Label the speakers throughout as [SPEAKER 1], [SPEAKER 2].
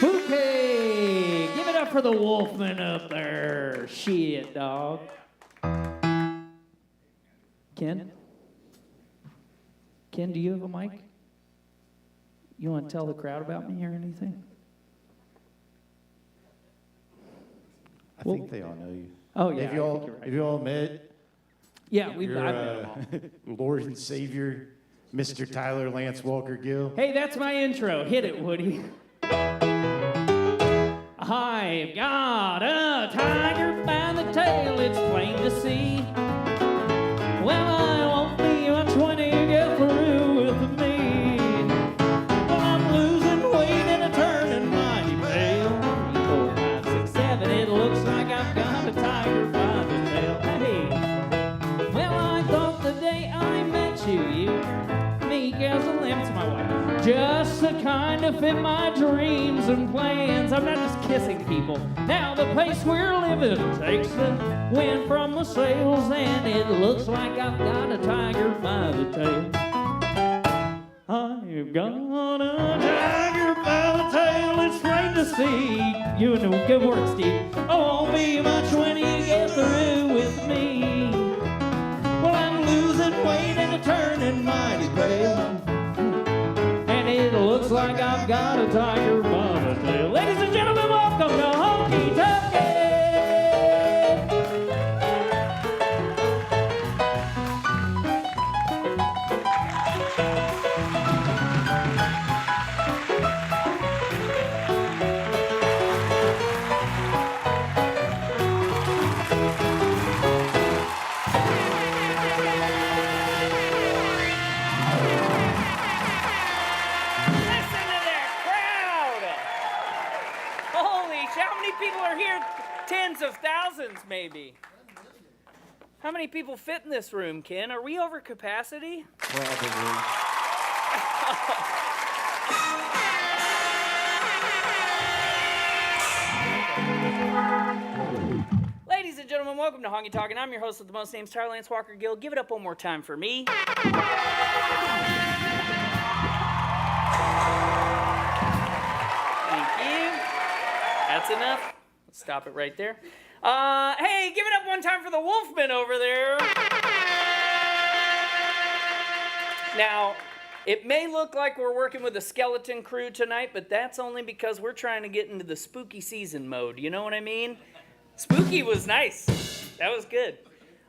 [SPEAKER 1] Okay, give it up for the Wolfman up there. Shit, dog. Ken? Ken, do you have a mic? You want to tell the crowd about me or anything?
[SPEAKER 2] I think they all know you.
[SPEAKER 1] Oh, yeah.
[SPEAKER 2] Have you all met?
[SPEAKER 1] Yeah, I've
[SPEAKER 2] Your
[SPEAKER 1] met them all.
[SPEAKER 2] Lord and Savior, Mr. Tyler Lance Walker Gill.
[SPEAKER 1] Hey, that's my intro. Hit it, Woody. I've got a tiger by the tail, it's plain to see. Well, I won't be much when you get through with me. Well, I'm losing weight and I'm turning mighty pale. 3, 4, 5, 6, 7, it looks like I've got a tiger by the tail. Hey, well, I thought the day I met you, you were meek as a lamb. It's my wife. Just the kind to fit my dreams and plans. I'm not just kissing people. Now the pace we're living takes the wind from the sails, and it looks like I've got a tiger by the tail. I've got a tiger by the tail, it's plain to see. You know, good work, Steve. Oh, won't be much when you get through with me. Well, I'm losing weight and I'm turning mighty pale. It looks like I've got a tiger by the tail. Ladies and gentlemen, welcome to Honky Talkin.
[SPEAKER 3] Tens of thousands, maybe. How many people fit in this room, Ken? Are we over capacity?
[SPEAKER 2] Probably.
[SPEAKER 3] Ladies and gentlemen, welcome to Honky Talkin. I'm your host with the most names, Tyler Lance Walker Gill. Give it up one more time for me. Thank you. That's enough. Let's stop it right there. Hey, give it up one time for the Wolfman over there. Now, it may look like we're working with a skeleton crew tonight, but that's only because we're trying to get into the spooky season mode. You know what I mean? Spooky was nice. That was good.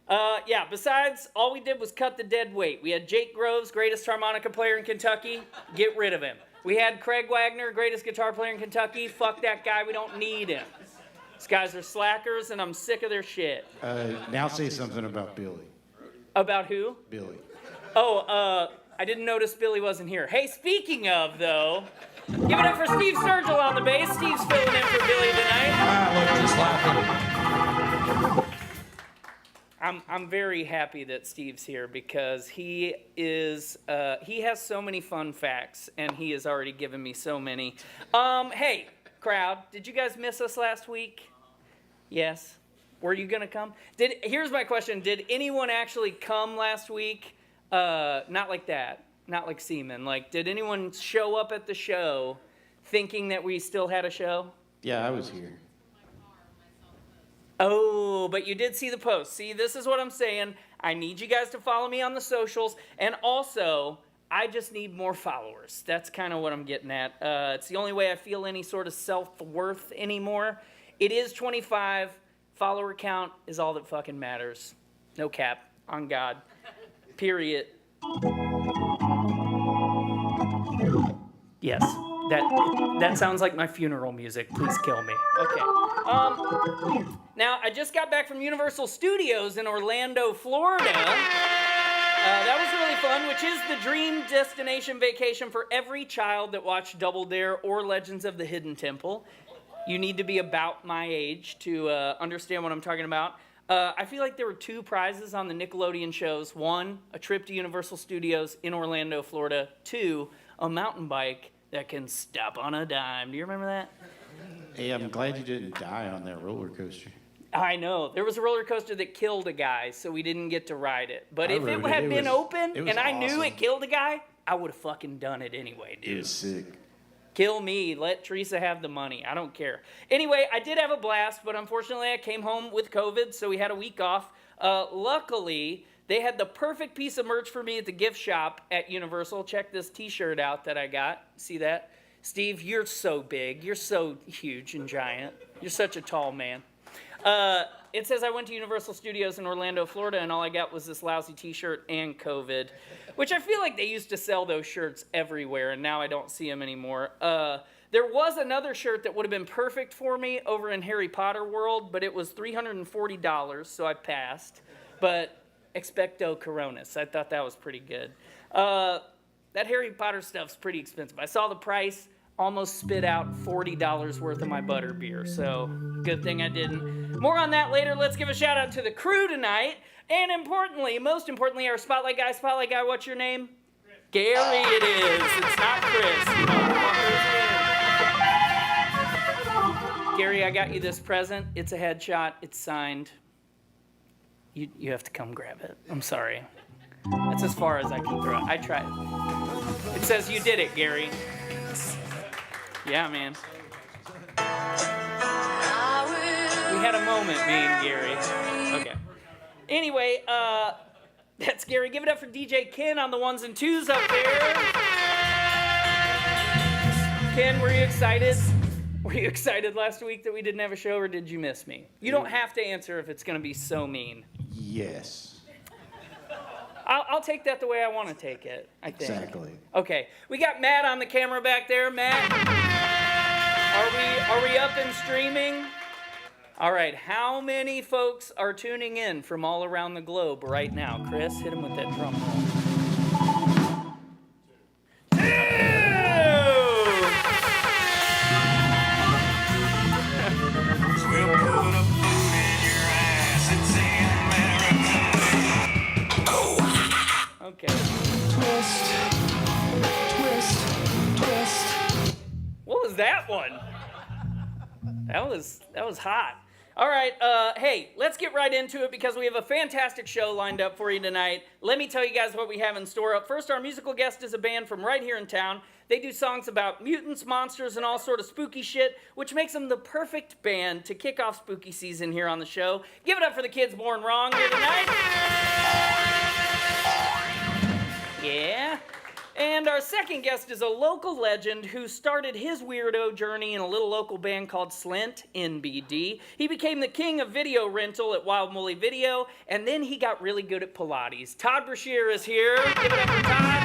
[SPEAKER 3] Yeah, besides, all we did was cut the dead weight. We had Jake Groves, greatest harmonica player in Kentucky. Get rid of him. We had Craig Wagner, greatest guitar player in Kentucky. Fuck that guy. We don't need him. These guys are slackers, and I'm sick of their shit.
[SPEAKER 2] Now say something about Billy.
[SPEAKER 3] About who?
[SPEAKER 2] Billy.
[SPEAKER 3] Oh, I didn't notice Billy wasn't here. Hey, speaking of, though, give it up for Steve Sturgill on the bass. Steve's filling in for Billy tonight.
[SPEAKER 4] Look, just laughing.
[SPEAKER 3] I'm very happy that Steve's here because he has so many fun facts, and he has already given me so many. Hey, crowd, did you guys miss us last week? Yes. Were you gonna come? Here's my question: did anyone actually come last week? Not like that. Not like Seaman. Like, did anyone show up at the show thinking that we still had a show?
[SPEAKER 2] Yeah, I was here.
[SPEAKER 3] Oh, but you did see the post. See, this is what I'm saying. I need you guys to follow me on the socials. And also, I just need more followers. That's kind of what I'm getting at. It's the only way I feel any sort of self-worth anymore. It is 25. Follower count is all that fucking matters. No cap. On God. Period. Yes. That sounds like my funeral music. Please kill me. Okay. Now, I just got back from Universal Studios in Orlando, Florida. That was really fun, which is the dream destination vacation for every child that watched Double Dare or Legends of the Hidden Temple. You need to be about my age to understand what I'm talking about. I feel like there were 2 prizes on the Nickelodeon shows. 1, a trip to Universal Studios in Orlando, Florida. 2, a mountain bike that can stop on a dime. Do you remember that?
[SPEAKER 2] Hey, I'm glad you didn't die on that roller coaster.
[SPEAKER 3] I know. There was a roller coaster that killed a guy, so we didn't get to ride it. But if it
[SPEAKER 2] rode it.
[SPEAKER 3] had
[SPEAKER 2] It
[SPEAKER 3] been
[SPEAKER 2] was-
[SPEAKER 3] open
[SPEAKER 2] it was
[SPEAKER 3] and I knew
[SPEAKER 2] awesome.
[SPEAKER 3] it killed a guy, I would have fucking done it anyway, dude.
[SPEAKER 2] It was sick.
[SPEAKER 3] Kill me. Let Teresa have the money. I don't care. Anyway, I did have a blast, but unfortunately I came home with COVID, so we had a week off. Luckily, they had the perfect piece of merch for me at the gift shop at Universal. Check this t-shirt out that I got. See that? Steve, you're so big. You're so huge and giant. You're such a tall man. It says I went to Universal Studios in Orlando, Florida, and all I got was this lousy t-shirt and COVID, which I feel like they used to sell those shirts everywhere, and now I don't see them anymore. There was another shirt that would have been perfect for me over in Harry Potter World, but it was $340, so I passed. But expecto coronis. I thought that was pretty good. That Harry Potter stuff's pretty expensive. I saw the price, almost spit out $40 worth of my butter beer, so good thing I didn't. More on that later. Let's give a shout out to the crew tonight. And most importantly, our Spotlight Guy. Spotlight Guy, what's your name? Chris. Gary it is. It's not Chris. Gary, I got you this present. It's a headshot. It's signed. You have to come grab it. I'm sorry. That's as far as I can throw it. I tried. It says you did it, Gary. Yeah, man. We had a moment, me and Gary. Okay. Anyway, that's Gary. Give it up for DJ Ken on the 1s and 2s up there. Ken, were you excited? Were you excited last week that we didn't have a show, or did you miss me? You don't have to answer if it's going to be so mean.
[SPEAKER 2] Yes.
[SPEAKER 3] I'll take that the way I want to take it, I think.
[SPEAKER 2] Exactly.
[SPEAKER 3] Okay. We got Matt on the camera back there. Matt, are we up and streaming? All right. How many folks are tuning in from all around the globe right now? Chris, hit him with that drum roll. 2!
[SPEAKER 5] We'll put a boot in your ass and say America.
[SPEAKER 3] Okay.
[SPEAKER 5] Twist.
[SPEAKER 3] What was that one? That was hot. All right, hey, let's get right into it because we have a fantastic show lined up for you tonight. Let me tell you guys what we have in store. Up first, our musical guest is a band from right here in town. They do songs about mutants, monsters, and all sort of spooky shit, which makes them the perfect band to kick off spooky season here on the show. Give it up for the kids born wrong here tonight. Yeah. And our second guest is a local legend who started his weirdo journey in a little local band called Slint NBD. He became the king of video rental at Wild Woolly Video, and then he got really good at Pilates. Todd Brashear is here. Give it up for Todd.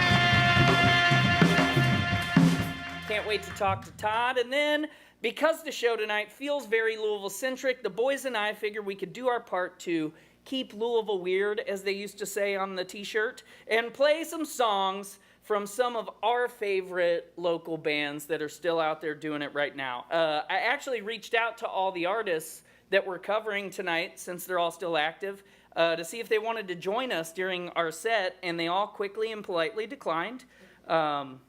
[SPEAKER 3] Can't wait to talk to Todd. And then, because the show tonight feels very Louisville-centric, the boys and I figured we could do our part to keep Louisville weird, as they used to say on the t-shirt, and play some songs from some of our favorite local bands that are still out there doing it right now. I actually reached out to all the artists that we're covering tonight, since they're all still active, to see if they wanted to join us during our set, and they all quickly and politely declined. I'm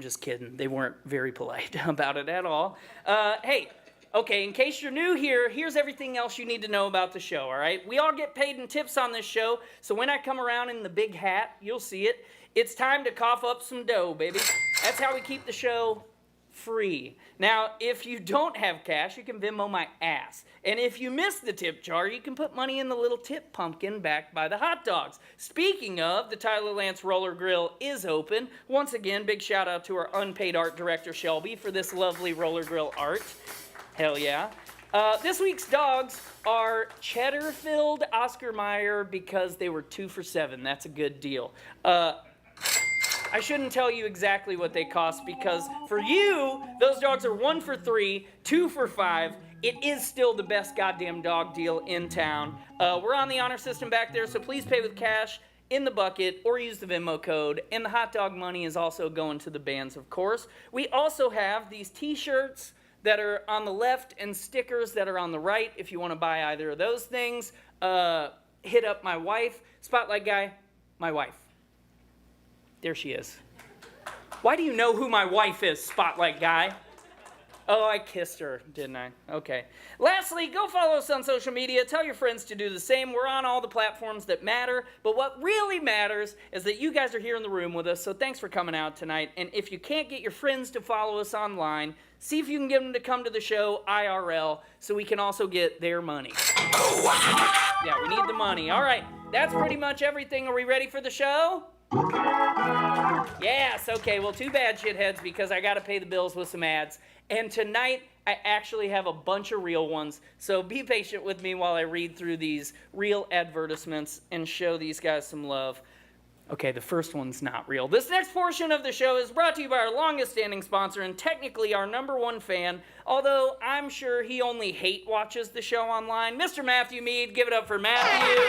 [SPEAKER 3] just kidding. They weren't very polite about it at all. Hey, okay, in case you're new here, here's everything else you need to know about the show, all right? We all get paid in tips on this show, so when I come around in the big hat, you'll see it. It's time to cough up some dough, baby. That's how we keep the show free. Now, if you don't have cash, you can Venmo my ass. And if you miss the tip jar, you can put money in the little tip pumpkin back by the hot dogs. Speaking of, the Tyler Lance Roller Grill is open. Once again, big shout out to our unpaid art director, Shelby, for this lovely roller grill art. Hell yeah. This week's dogs are cheddar-filled Oscar Mayer because they were 2 for $7. That's a good deal. I shouldn't tell you exactly what they cost because for you, those dogs are 1 for $3, 2 for $5. It is still the best goddamn dog deal in town. We're on the honor system back there, so please pay with cash in the bucket or use the Venmo code. And the hot dog money is also going to the bands, of course. We also have these t-shirts that are on the left and stickers that are on the right. If you want to buy either of those things, hit up my wife. Spotlight guy, my wife. There she is. Why do you know who my wife is, Spotlight guy? Oh, I kissed her, didn't I? Okay. Lastly, go follow us on social media. Tell your friends to do the same. We're on all the platforms that matter. But what really matters is that you guys are here in the room with us. So thanks for coming out tonight. And if you can't get your friends to follow us online, see if you can get them to come to the show IRL so we can also get their money. Yeah, we need the money. All right. That's pretty much everything. Are we ready for the show? Yes. Okay. Well, too bad, shitheads, because I got to pay the bills with some ads. And tonight, I actually have a bunch of real ones, so be patient with me while I read through these real advertisements and show these guys some love. Okay, the first one's not real. This next portion of the show is brought to you by our longest-standing sponsor and technically our #1 fan, although I'm sure he only hate watches the show online. Mr. Matthew Mead, give it up for Matthew.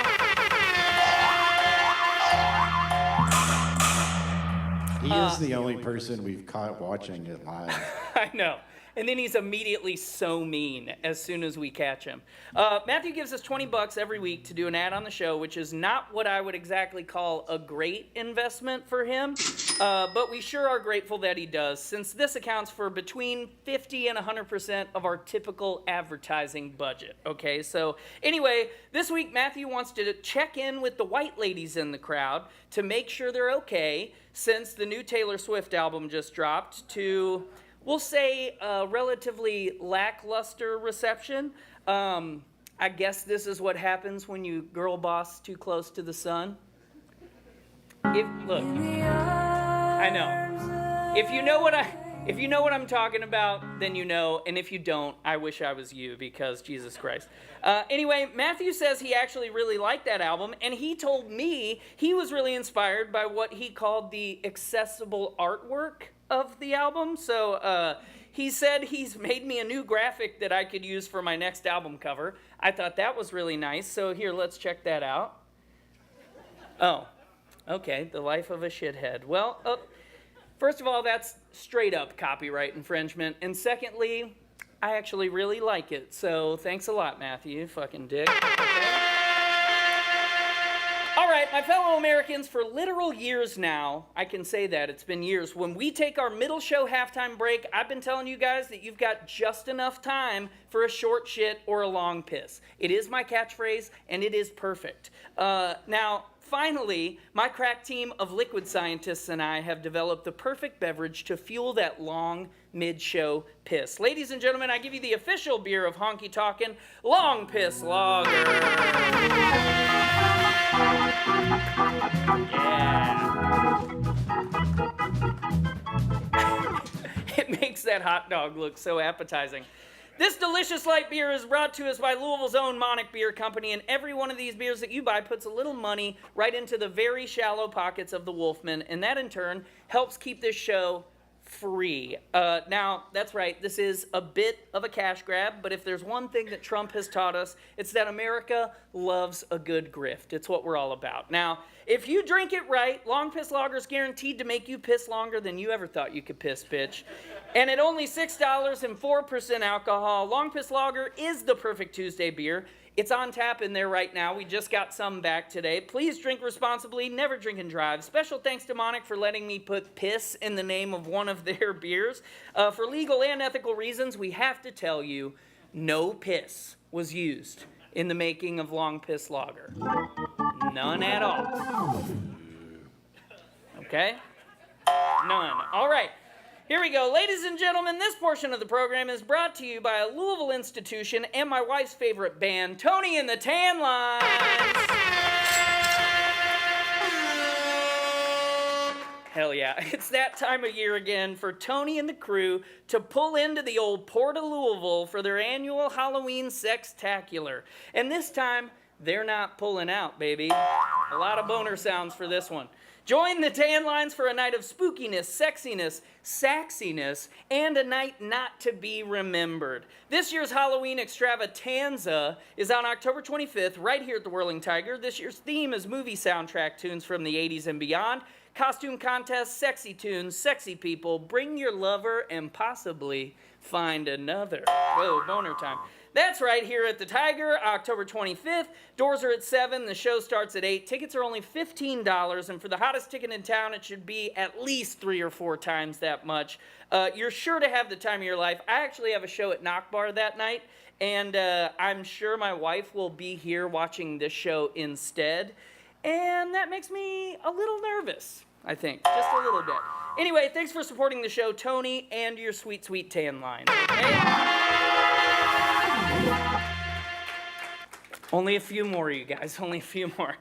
[SPEAKER 2] He is the only person we've caught watching it live.
[SPEAKER 3] I know. And then he's immediately so mean as soon as we catch him. Matthew gives us $20 every week to do an ad on the show, which is not what I would exactly call a great investment for him. But we sure are grateful that he does, since this accounts for between 50 and 100% of our typical advertising budget. Okay, so anyway, this week Matthew wants to check in with the white ladies in the crowd to make sure they're okay, since the new Taylor Swift album just dropped, to, we'll say, a relatively lackluster reception. I guess this is what happens when you girl boss too close to the sun. Look, I know. If you know what I'm talking about, then you know, and if you don't, I wish I was you, because Jesus Christ. Anyway, Matthew says he actually really liked that album, and he told me he was really inspired by what he called the accessible artwork of the album. So he said he's made me a new graphic that I could use for my next album cover. I thought that was really nice, so here, let's check that out. Oh, okay, The Life of a Shithead. Well, first of all, that's straight up copyright infringement, and secondly, I actually really like it, so thanks a lot, Matthew, you fucking dick. Okay. All right, my fellow Americans, for literal years now, I can say that, it's been years, when we take our middle show halftime break, I've been telling you guys that you've got just enough time for a short shit or a long piss. It is my catchphrase, and it is perfect. Now, finally, my crack team of liquid scientists and I have developed the perfect beverage to fuel that long mid-show piss. Ladies and gentlemen, I give you the official beer of Honky Talkin', Long Piss Lager. Yeah. It makes that hot dog look so appetizing. This delicious light beer is brought to us by Louisville's own Monarch Beer Company, and every one of these beers that you buy puts a little money right into the very shallow pockets of the Wolfman, and that in turn helps keep this show free. Now, that's right, this is a bit of a cash grab, but if there's one thing that Trump has taught us, it's that America loves a good grift. It's what we're all about. Now, if you drink it right, Long Piss Lager is guaranteed to make you piss longer than you ever thought you could piss, bitch. And at only $6 and 4% alcohol, Long Piss Lager is the perfect Tuesday beer. It's on tap in there right now. We just got some back today. Please drink responsibly. Never drink and drive. Special thanks to Monarch for letting me put piss in the name of one of their beers. For legal and ethical reasons, we have to tell you, no piss was used in the making of Long Piss Lager. None at all. Okay? None. All right. Here we go. Ladies and gentlemen, this portion of the program is brought to you by a Louisville institution and my wife's favorite band, Tony and the Tan Lines. Hell yeah. It's that time of year again for Tony and the crew to pull into the old Port of Louisville for their annual Halloween Sextacular. And this time, they're not pulling out, baby. A lot of boner sounds for this one. Join the tan lines for a night of spookiness, sexiness, saxiness, and a night not to be remembered. This year's Halloween extravaganza is on October 25th, right here at the Whirling Tiger. This year's theme is movie soundtrack tunes from the 80s and beyond. Costume contest, sexy tunes, sexy people. Bring your lover and possibly find another. Whoa, boner time. That's right here at the Tiger, October 25th. Doors are at 7. The show starts at 8. Tickets are only $15, and for the hottest ticket in town, it should be at least 3 or 4 times that much. You're sure to have the time of your life. I actually have a show at Knock Bar that night, and I'm sure my wife will be here watching this show instead, and that makes me a little nervous, I think, just a little bit. Anyway, thanks for supporting the show, Tony, and your sweet, sweet tan line. Okay? Only a few more, you guys. Only a few more.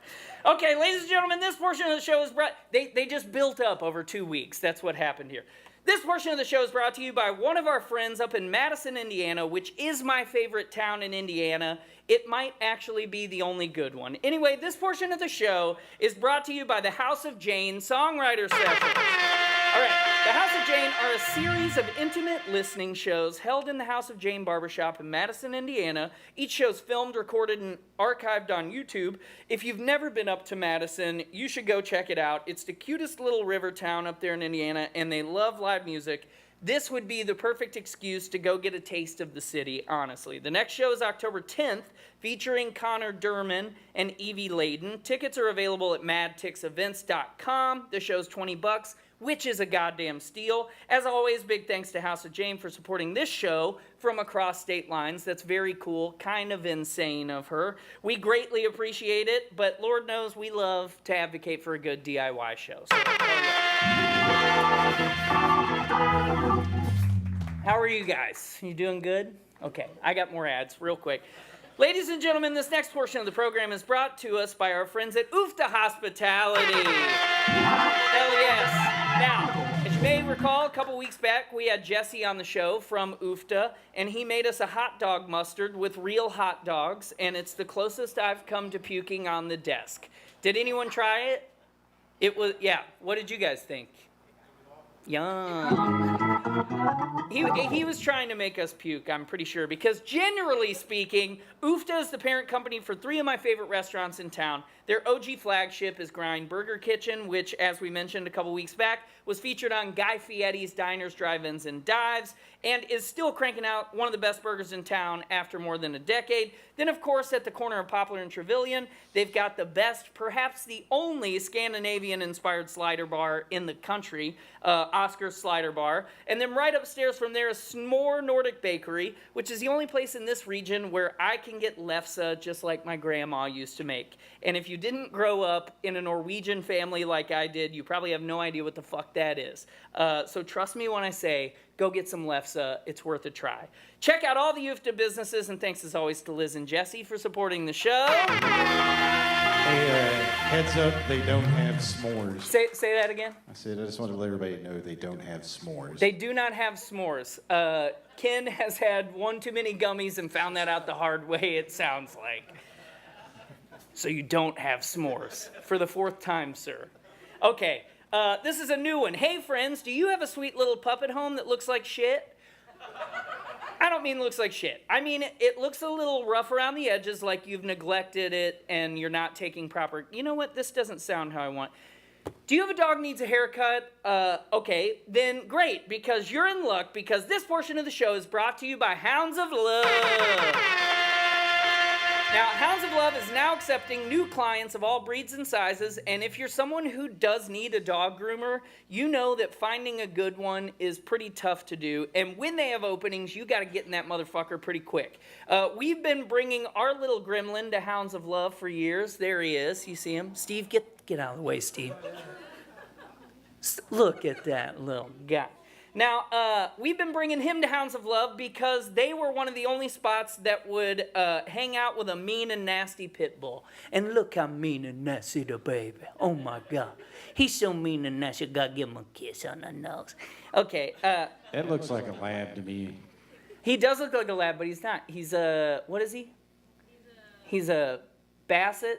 [SPEAKER 3] Okay, ladies and gentlemen, this portion of the show is brought... They just built up over 2 weeks. That's what happened here. This portion of the show is brought to you by one of our friends up in Madison, Indiana, which is my favorite town in Indiana. It might actually be the only good one. Anyway, this portion of the show is brought to you by the House of Jane Songwriter Sessions. All right, the House of Jane are a series of intimate listening shows held in the House of Jane Barbershop in Madison, Indiana. Each show is filmed, recorded, and archived on YouTube. If you've never been up to Madison, you should go check it out. It's the cutest little river town up there in Indiana, and they love live music. This would be the perfect excuse to go get a taste of the city, honestly. The next show is October 10th, featuring Connor Durman and Evie Layden. Tickets are available at madtixevents.com. The show's $20, which is a goddamn steal. As always, big thanks to House of Jane for supporting this show from across state lines. That's very cool, kind of insane of her. We greatly appreciate it, but Lord knows we love to advocate for a good DIY show. So, how are you guys? You doing good? Okay, I got more ads real quick. Ladies and gentlemen, this next portion of the program is brought to us by our friends at Oofta Hospitality. Hell yes. Now, as you may recall, a couple weeks back, we had Jesse on the show from Oofta, and he made us a hot dog mustard with real hot dogs, and it's the closest I've come to puking on the desk. Did anyone try it? It was, yeah. What did you guys think? Yum. He was trying to make us puke, I'm pretty sure, because generally speaking, Oofta is the parent company for 3 of my favorite restaurants in town. Their OG flagship is Grind Burger Kitchen, which, as we mentioned a couple weeks back, was featured on Guy Fieri's Diners, Drive-Ins, and Dives, and is still cranking out one of the best burgers in town after more than a decade. Then, of course, at the corner of Poplar and Trevilian, they've got the best, perhaps the only Scandinavian-inspired slider bar in the country, Oscar's Slider Bar. And then right upstairs from there is S'more Nordic Bakery, which is the only place in this region where I can get lefse just like my grandma used to make. And if you didn't grow up in a Norwegian family like I did, you probably have no idea what the fuck that is. So trust me when I say, go get some lefse. It's worth a try. Check out all the Oofta businesses, and thanks as always to Liz and Jesse for supporting the show.
[SPEAKER 2] Hey, heads up, they don't have s'mores.
[SPEAKER 3] Say that again.
[SPEAKER 2] I said, I just wanted to let everybody know they don't have s'mores.
[SPEAKER 3] They do not have s'mores. Ken has had one too many gummies and found that out the hard way, it sounds like. So you don't have s'mores. For the 4th time, sir. Okay, this is a new one. Hey, friends, do you have a sweet little puppet home that looks like shit? I don't mean looks like shit. I mean, it looks a little rough around the edges, like you've neglected it and you're not taking proper... You know what? This doesn't sound how I want. Do you have a dog needs a haircut? Okay, then great, because you're in luck, because this portion of the show is brought to you by Hounds of Love. Now, Hounds of Love is now accepting new clients of all breeds and sizes, and if you're someone who does need a dog groomer, you know that finding a good one is pretty tough to do, and when they have openings, you gotta get in that motherfucker pretty quick. We've been bringing our little gremlin to Hounds of Love for years. There he is. You see him? Steve, get out of the way, Steve. Look at that little guy. Now, we've been bringing him to Hounds of Love because they were one of the only spots that would hang out with a mean and nasty pit bull. And look how mean and nasty the baby. Oh, my God. He's so mean and nasty, gotta give him a kiss on the nose. Okay.
[SPEAKER 2] That looks like a lab to me.
[SPEAKER 3] He does look like a lab, but he's not. He's a, what is he? He's a Basset.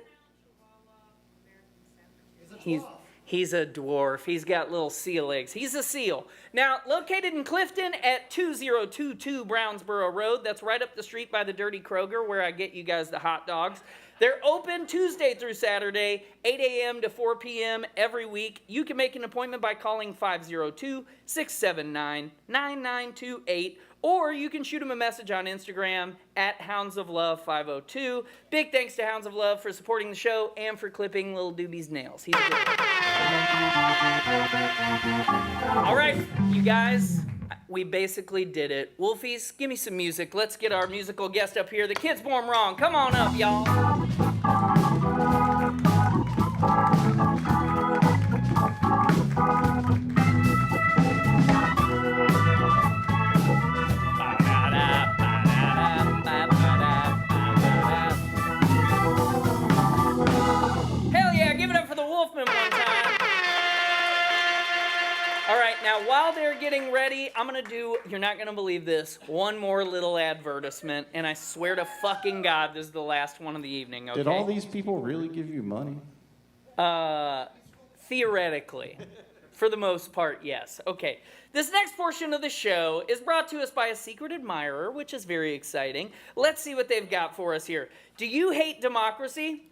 [SPEAKER 3] He's a dwarf. He's got little seal legs. He's a seal. Now, located in Clifton at 2022 Brownsboro Road. That's right up the street by the Dirty Kroger where I get you guys the hot dogs. They're open Tuesday through Saturday, 8 a.m. to 4 p.m. every week. You can make an appointment by calling 502-679-9928, or you can shoot them a message on Instagram at Hounds of Love 502. Big thanks to Hounds of Love for supporting the show and for clipping Lil Doobie's nails. He's a good one. All right, you guys, we basically did it. Wolfies, give me some music. Let's get our musical guest up here. The Kid's Born Wrong. Come on up, y'all. Hell yeah, give it up for the Wolfman one time. All right, now while they're getting ready, I'm gonna do, you're not gonna believe this, one more little advertisement, and I swear to fucking God, this is the last one of the evening, okay?
[SPEAKER 2] Did all these people really give you money?
[SPEAKER 3] Theoretically. For the most part, yes. Okay, this next portion of the show is brought to us by a secret admirer, which is very exciting. Let's see what they've got for us here. Do you hate democracy?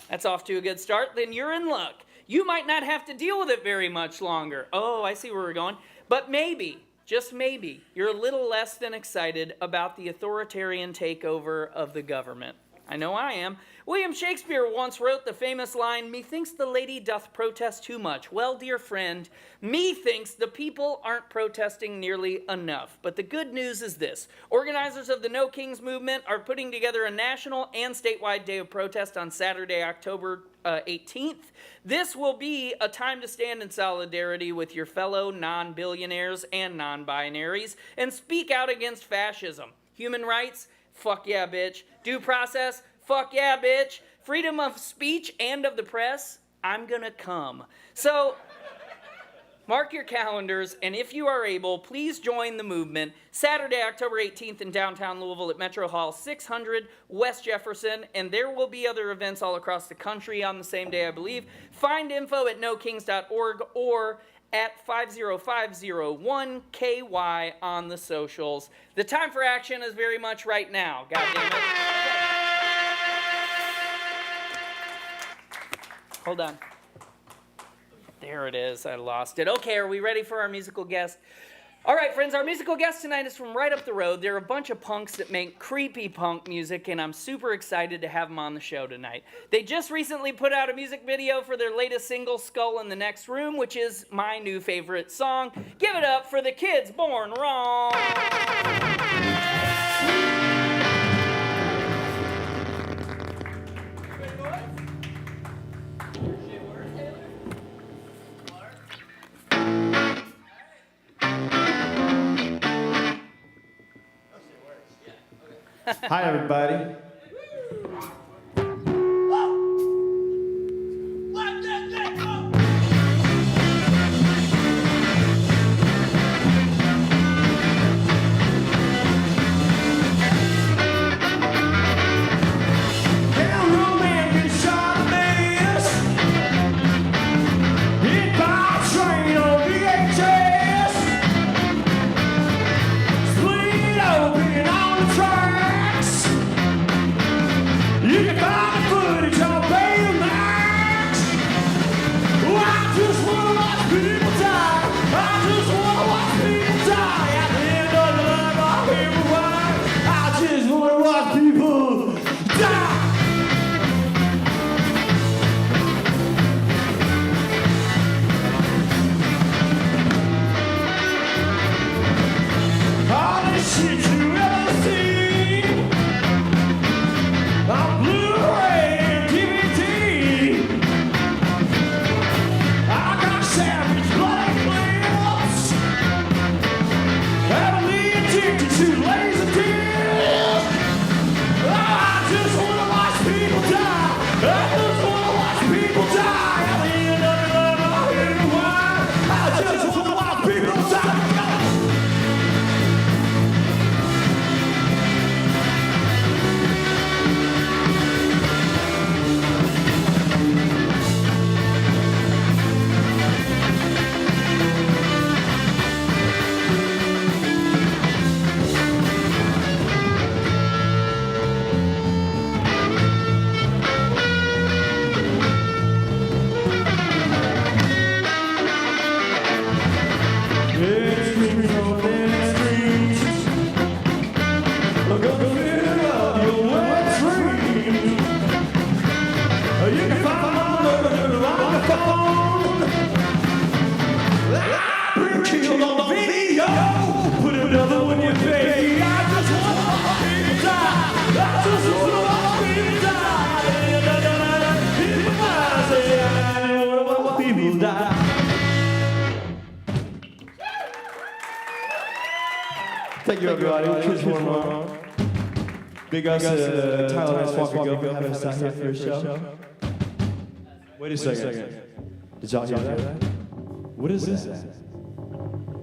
[SPEAKER 3] That's off to a good start. Then you're in luck. You might not have to deal with it very much longer. Oh, I see where we're going. But maybe, just maybe, you're a little less than excited about the authoritarian takeover of the government. I know I am. William Shakespeare once wrote the famous line, "Methinks the lady doth protest too much." Well, dear friend, methinks the people aren't protesting nearly enough. But the good news is this. Organizers of the No Kings movement are putting together a national and statewide day of protest on Saturday, October 18th. This will be a time to stand in solidarity with your fellow non-billionaires and non-binaries and speak out against fascism. Human rights? Fuck yeah, bitch. Due process? Fuck yeah, bitch. Freedom of speech and of the press? I'm gonna come. So, mark your calendars, and if you are able, please join the movement Saturday, October 18th in downtown Louisville at Metro Hall 600 West Jefferson, and there will be other events all across the country on the same day, I believe. Find info at nokings.org or at 50501KY on the socials. The time for action is very much right now, God damn it. Hold on. There it is. I lost it. Okay, are we ready for our musical guest? All right, friends, our musical guest tonight is from right up the road. They're a bunch of punks that make creepy punk music, and I'm super excited to have them on the show tonight. They just recently put out a music video for their latest single, Skull in the Next Room, which is my new favorite song. Give it up for the Kids Born Wrong.
[SPEAKER 2] Hi, everybody.
[SPEAKER 6] You gonna fill up your wet dreams. You can find my number on the phone. I've been killed on the video. Put another one in your face. I just wanna watch people die. I just wanna watch people die. In my eyes, I wanna watch people die. Thank you, everybody. Kids warm up. Big ups to Tyler and Walker Gill for having us out here for a show. Wait a second. Did y'all hear that? What is this?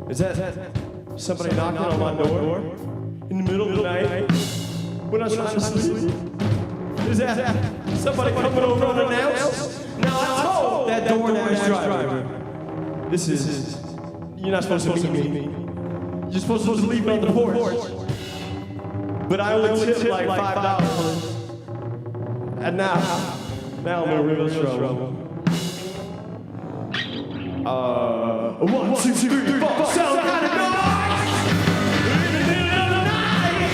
[SPEAKER 6] Is that somebody knocking on my door in the middle of the night when I'm trying to sleep? Is that somebody coming over unannounced? Now I told that DoorDash driver, this is, you're not supposed to meet me. You're supposed to leave me on the porch. But I only tipped like $5. And now I'm in real trouble. 1, 2, 3, 4, sound kind of noise! In the middle of the night!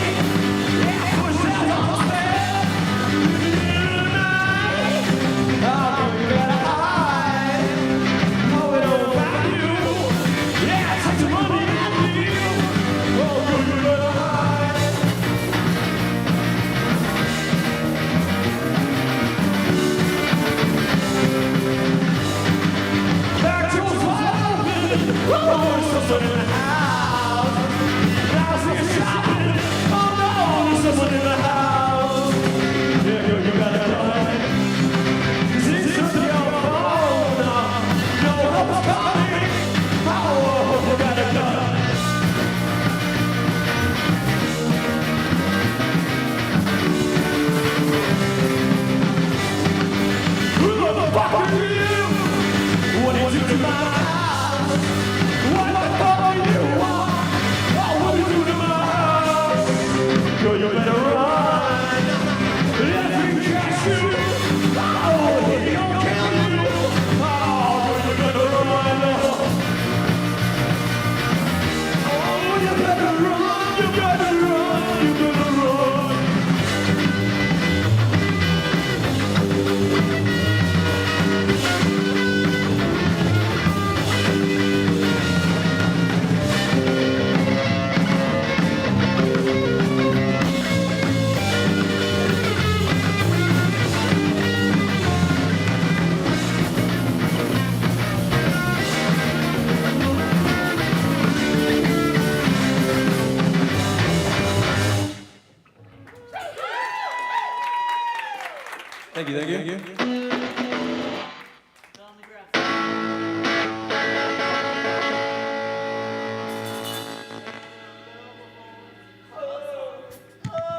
[SPEAKER 6] Yeah, push it on the bed! In the middle of the night! Oh, you gotta hide! Oh, it don't find you! Yeah, take the money and leave! Oh, you gotta hide! Back to us wide open! Oh, there's someone in the house! Now see you shopping! Oh no, there's someone in the house! Yeah, you gotta run! See something on the phone! No help is coming! Oh, you gotta run! Who the fuck are you? What did you do to my house? What the fuck do you want? Oh, what did you do to my house? Girl, you better run. Let me catch you. Oh, he don't kill you. Oh, girl, you better run. Oh, you better run. You better run. You better run. Thank you.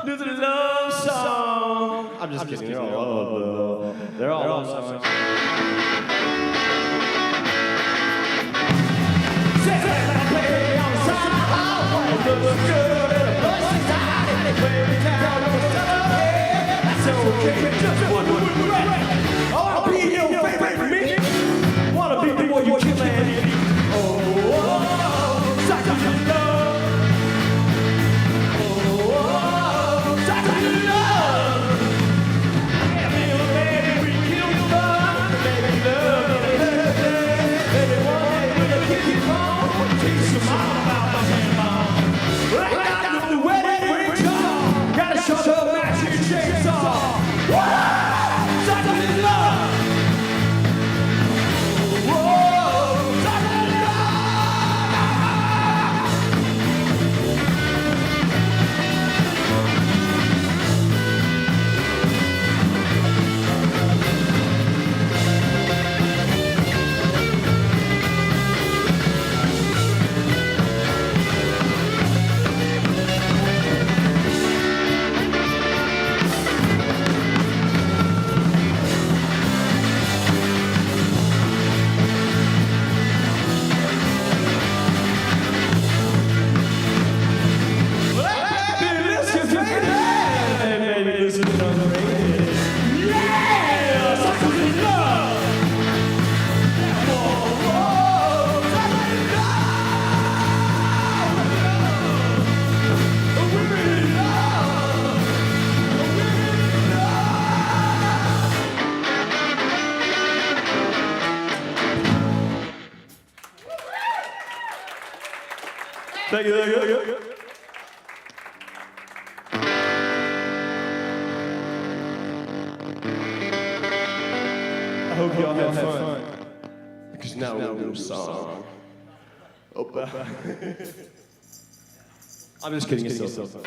[SPEAKER 6] This is a love song. I'm just kidding. They're all love songs. Sit back and play on the side of the highway. Looks good in a place inside. They play me down on the Sunday. That's okay. Just one regret. I wanna be your favorite me. Wanna be before you kill me. Oh, suck it in love. Oh, suck it in love. Yeah, me and baby, we kill the fun. Baby, love, baby, one day we're gonna kick it home. Teach your mom about my handball. I got the wedding ring on. Gotta shut up, match your chainsaw. Whoa! Thank you. I hope y'all had fun. Because now we'll do a song. Opa. I'm just kidding. It's still fun.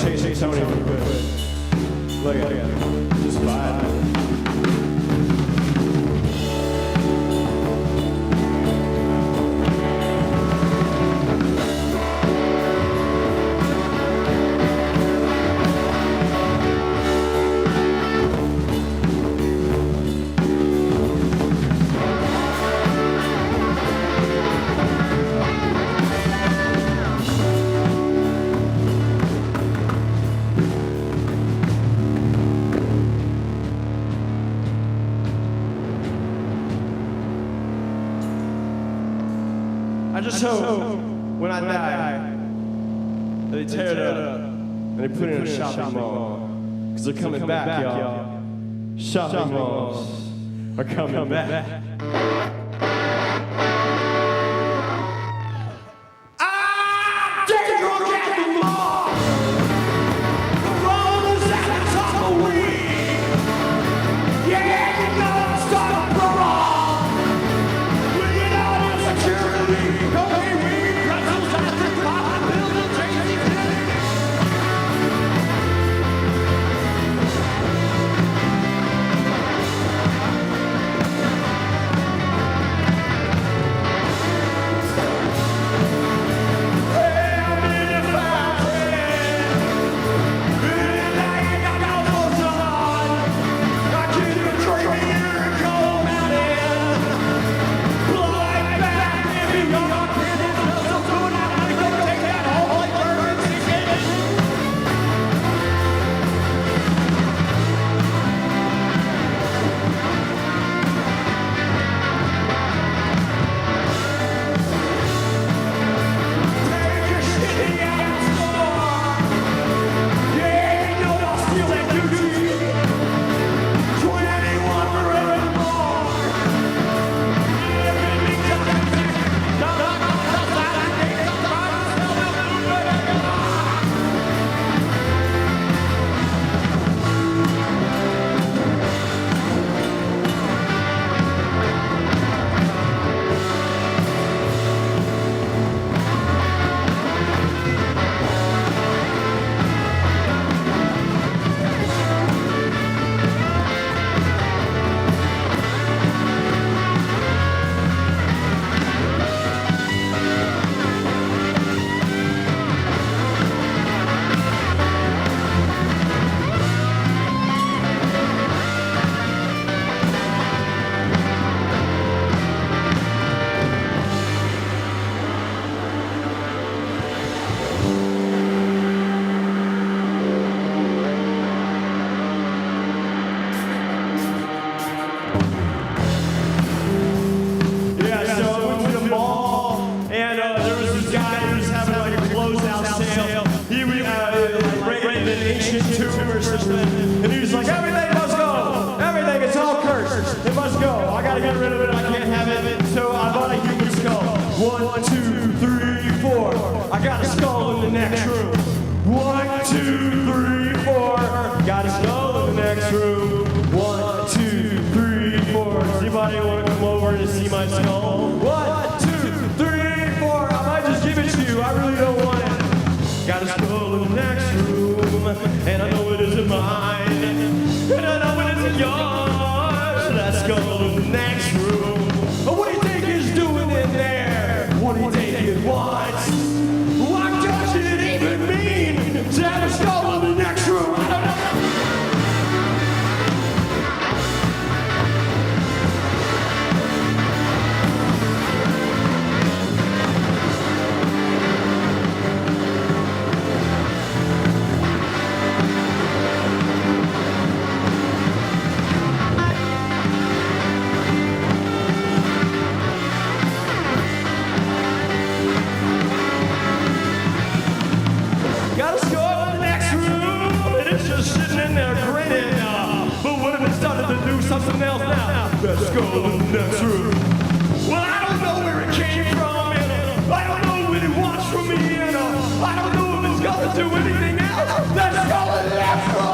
[SPEAKER 6] Chase Tony real quick. Look at it. Just vibe. I just hope when I die that they tear it up and they put it in a shopping mall. Because they're coming back, y'all. Shopping malls are coming back. And he was like, everything must go. Everything, it's all cursed. It must go. I gotta get rid of it. I can't have it. So I bought a human skull. 1, 2, 3, 4. I got a skull in the next room. 1, 2, 3, 4. Got a skull in the next room. 1, 2, 3, 4. Does anybody want to come over to see my skull? 1, 2, 3, 4. I might just give it to you. I really don't want it. Got a skull in the next room, and I know it isn't mine, and I know it isn't yours. That skull in the next room. What do you think it's doing in there? What do you think it wants? What does it even mean to have a skull in the next room? I don't know. Got a skull in the next room, and it's just sitting in there grinning. But what if it started to do something else now? That skull in the next room. Well, I don't know where it came from, and I don't know what it wants from me, and I don't know if it's gonna do anything else. That skull in the next room.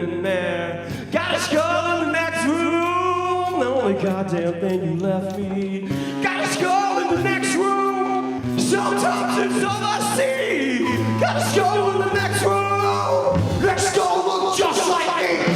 [SPEAKER 6] in there. Got a skull in the next room. The only goddamn thing you left me. Got a skull in the next room. Sometimes it's all I see. Got a skull in the next room. Next skull look just like me.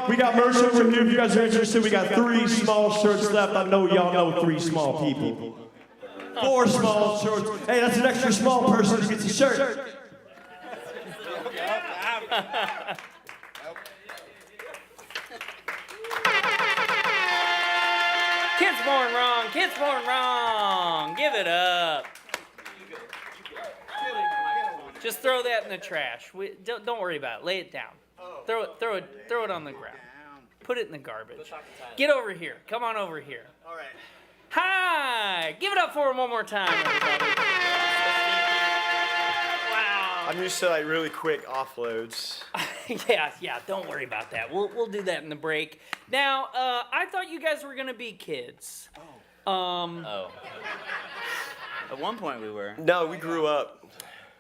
[SPEAKER 6] We got merch over here if you guys are interested. We got 3 small shirts left. I know y'all know 3 small people. 4 small shirts. Hey, that's an extra small person who gets a shirt.
[SPEAKER 3] Kids born wrong. Kids born wrong. Give it up. Just throw that in the trash. Don't worry about it. Lay it down. Throw it on the ground. Put it in the garbage. Get over here. Come on over here.
[SPEAKER 7] All right.
[SPEAKER 3] Hi. Give it up for him one more time, everybody. Wow.
[SPEAKER 6] I'm used to like really quick offloads.
[SPEAKER 3] Yeah. Don't worry about that. We'll do that in the break. Now, I thought you guys were gonna be kids.
[SPEAKER 7] Oh. At one point we were.
[SPEAKER 6] No, we grew up.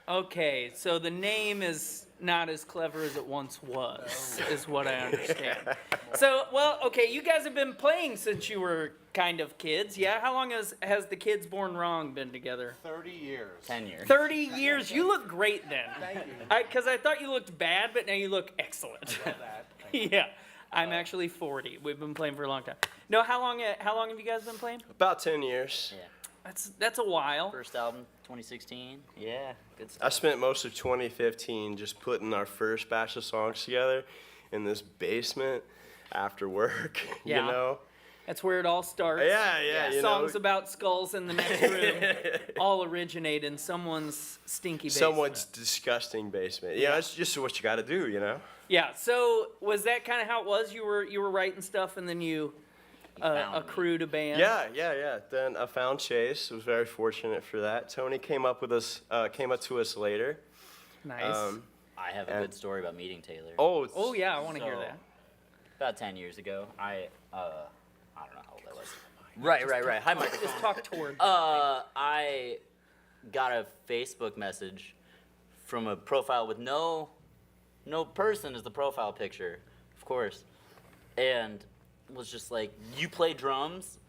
[SPEAKER 3] Okay, so the name is not as clever as it once was, is what I understand. So, well, okay, you guys have been playing since you were kind of kids, yeah? How long has the Kids Born Wrong been together?
[SPEAKER 5] 30 years.
[SPEAKER 7] 10 years.
[SPEAKER 3] 30 years? You look great then.
[SPEAKER 5] Thank you.
[SPEAKER 3] Because I thought you looked bad, but now you look excellent.
[SPEAKER 5] I love that. Thank you.
[SPEAKER 3] Yeah, I'm actually 40. We've been playing for a long time. No, how long have you guys been playing?
[SPEAKER 6] About 10 years.
[SPEAKER 7] Yeah.
[SPEAKER 3] That's a while.
[SPEAKER 7] First album, 2016. Yeah, good stuff.
[SPEAKER 6] I spent most of 2015 just putting our first batch of songs together in this basement after work,
[SPEAKER 3] Yeah.
[SPEAKER 6] you know?
[SPEAKER 3] That's where it all starts.
[SPEAKER 6] Yeah, you
[SPEAKER 3] Songs
[SPEAKER 6] know.
[SPEAKER 3] about skulls in the next room all originate in someone's stinky basement.
[SPEAKER 6] Someone's disgusting basement. Yeah, that's just what you got to do, you know?
[SPEAKER 3] Yeah. So was that kind of how it was? You were writing stuff, and then you
[SPEAKER 7] found me.
[SPEAKER 3] accrued a band.
[SPEAKER 6] Yeah. Then I found Chase. Was very fortunate for that. Tony came up to us later.
[SPEAKER 3] Nice.
[SPEAKER 7] I have a good story about meeting Taylor.
[SPEAKER 3] Oh yeah, I want to hear
[SPEAKER 7] So,
[SPEAKER 3] that.
[SPEAKER 7] About 10 years ago, I don't know how old I was. Right. Hi, microphone.
[SPEAKER 3] Just talk toward.
[SPEAKER 7] I got a Facebook message from a profile with no person as the profile picture, of course, and was just like, "You play drums?"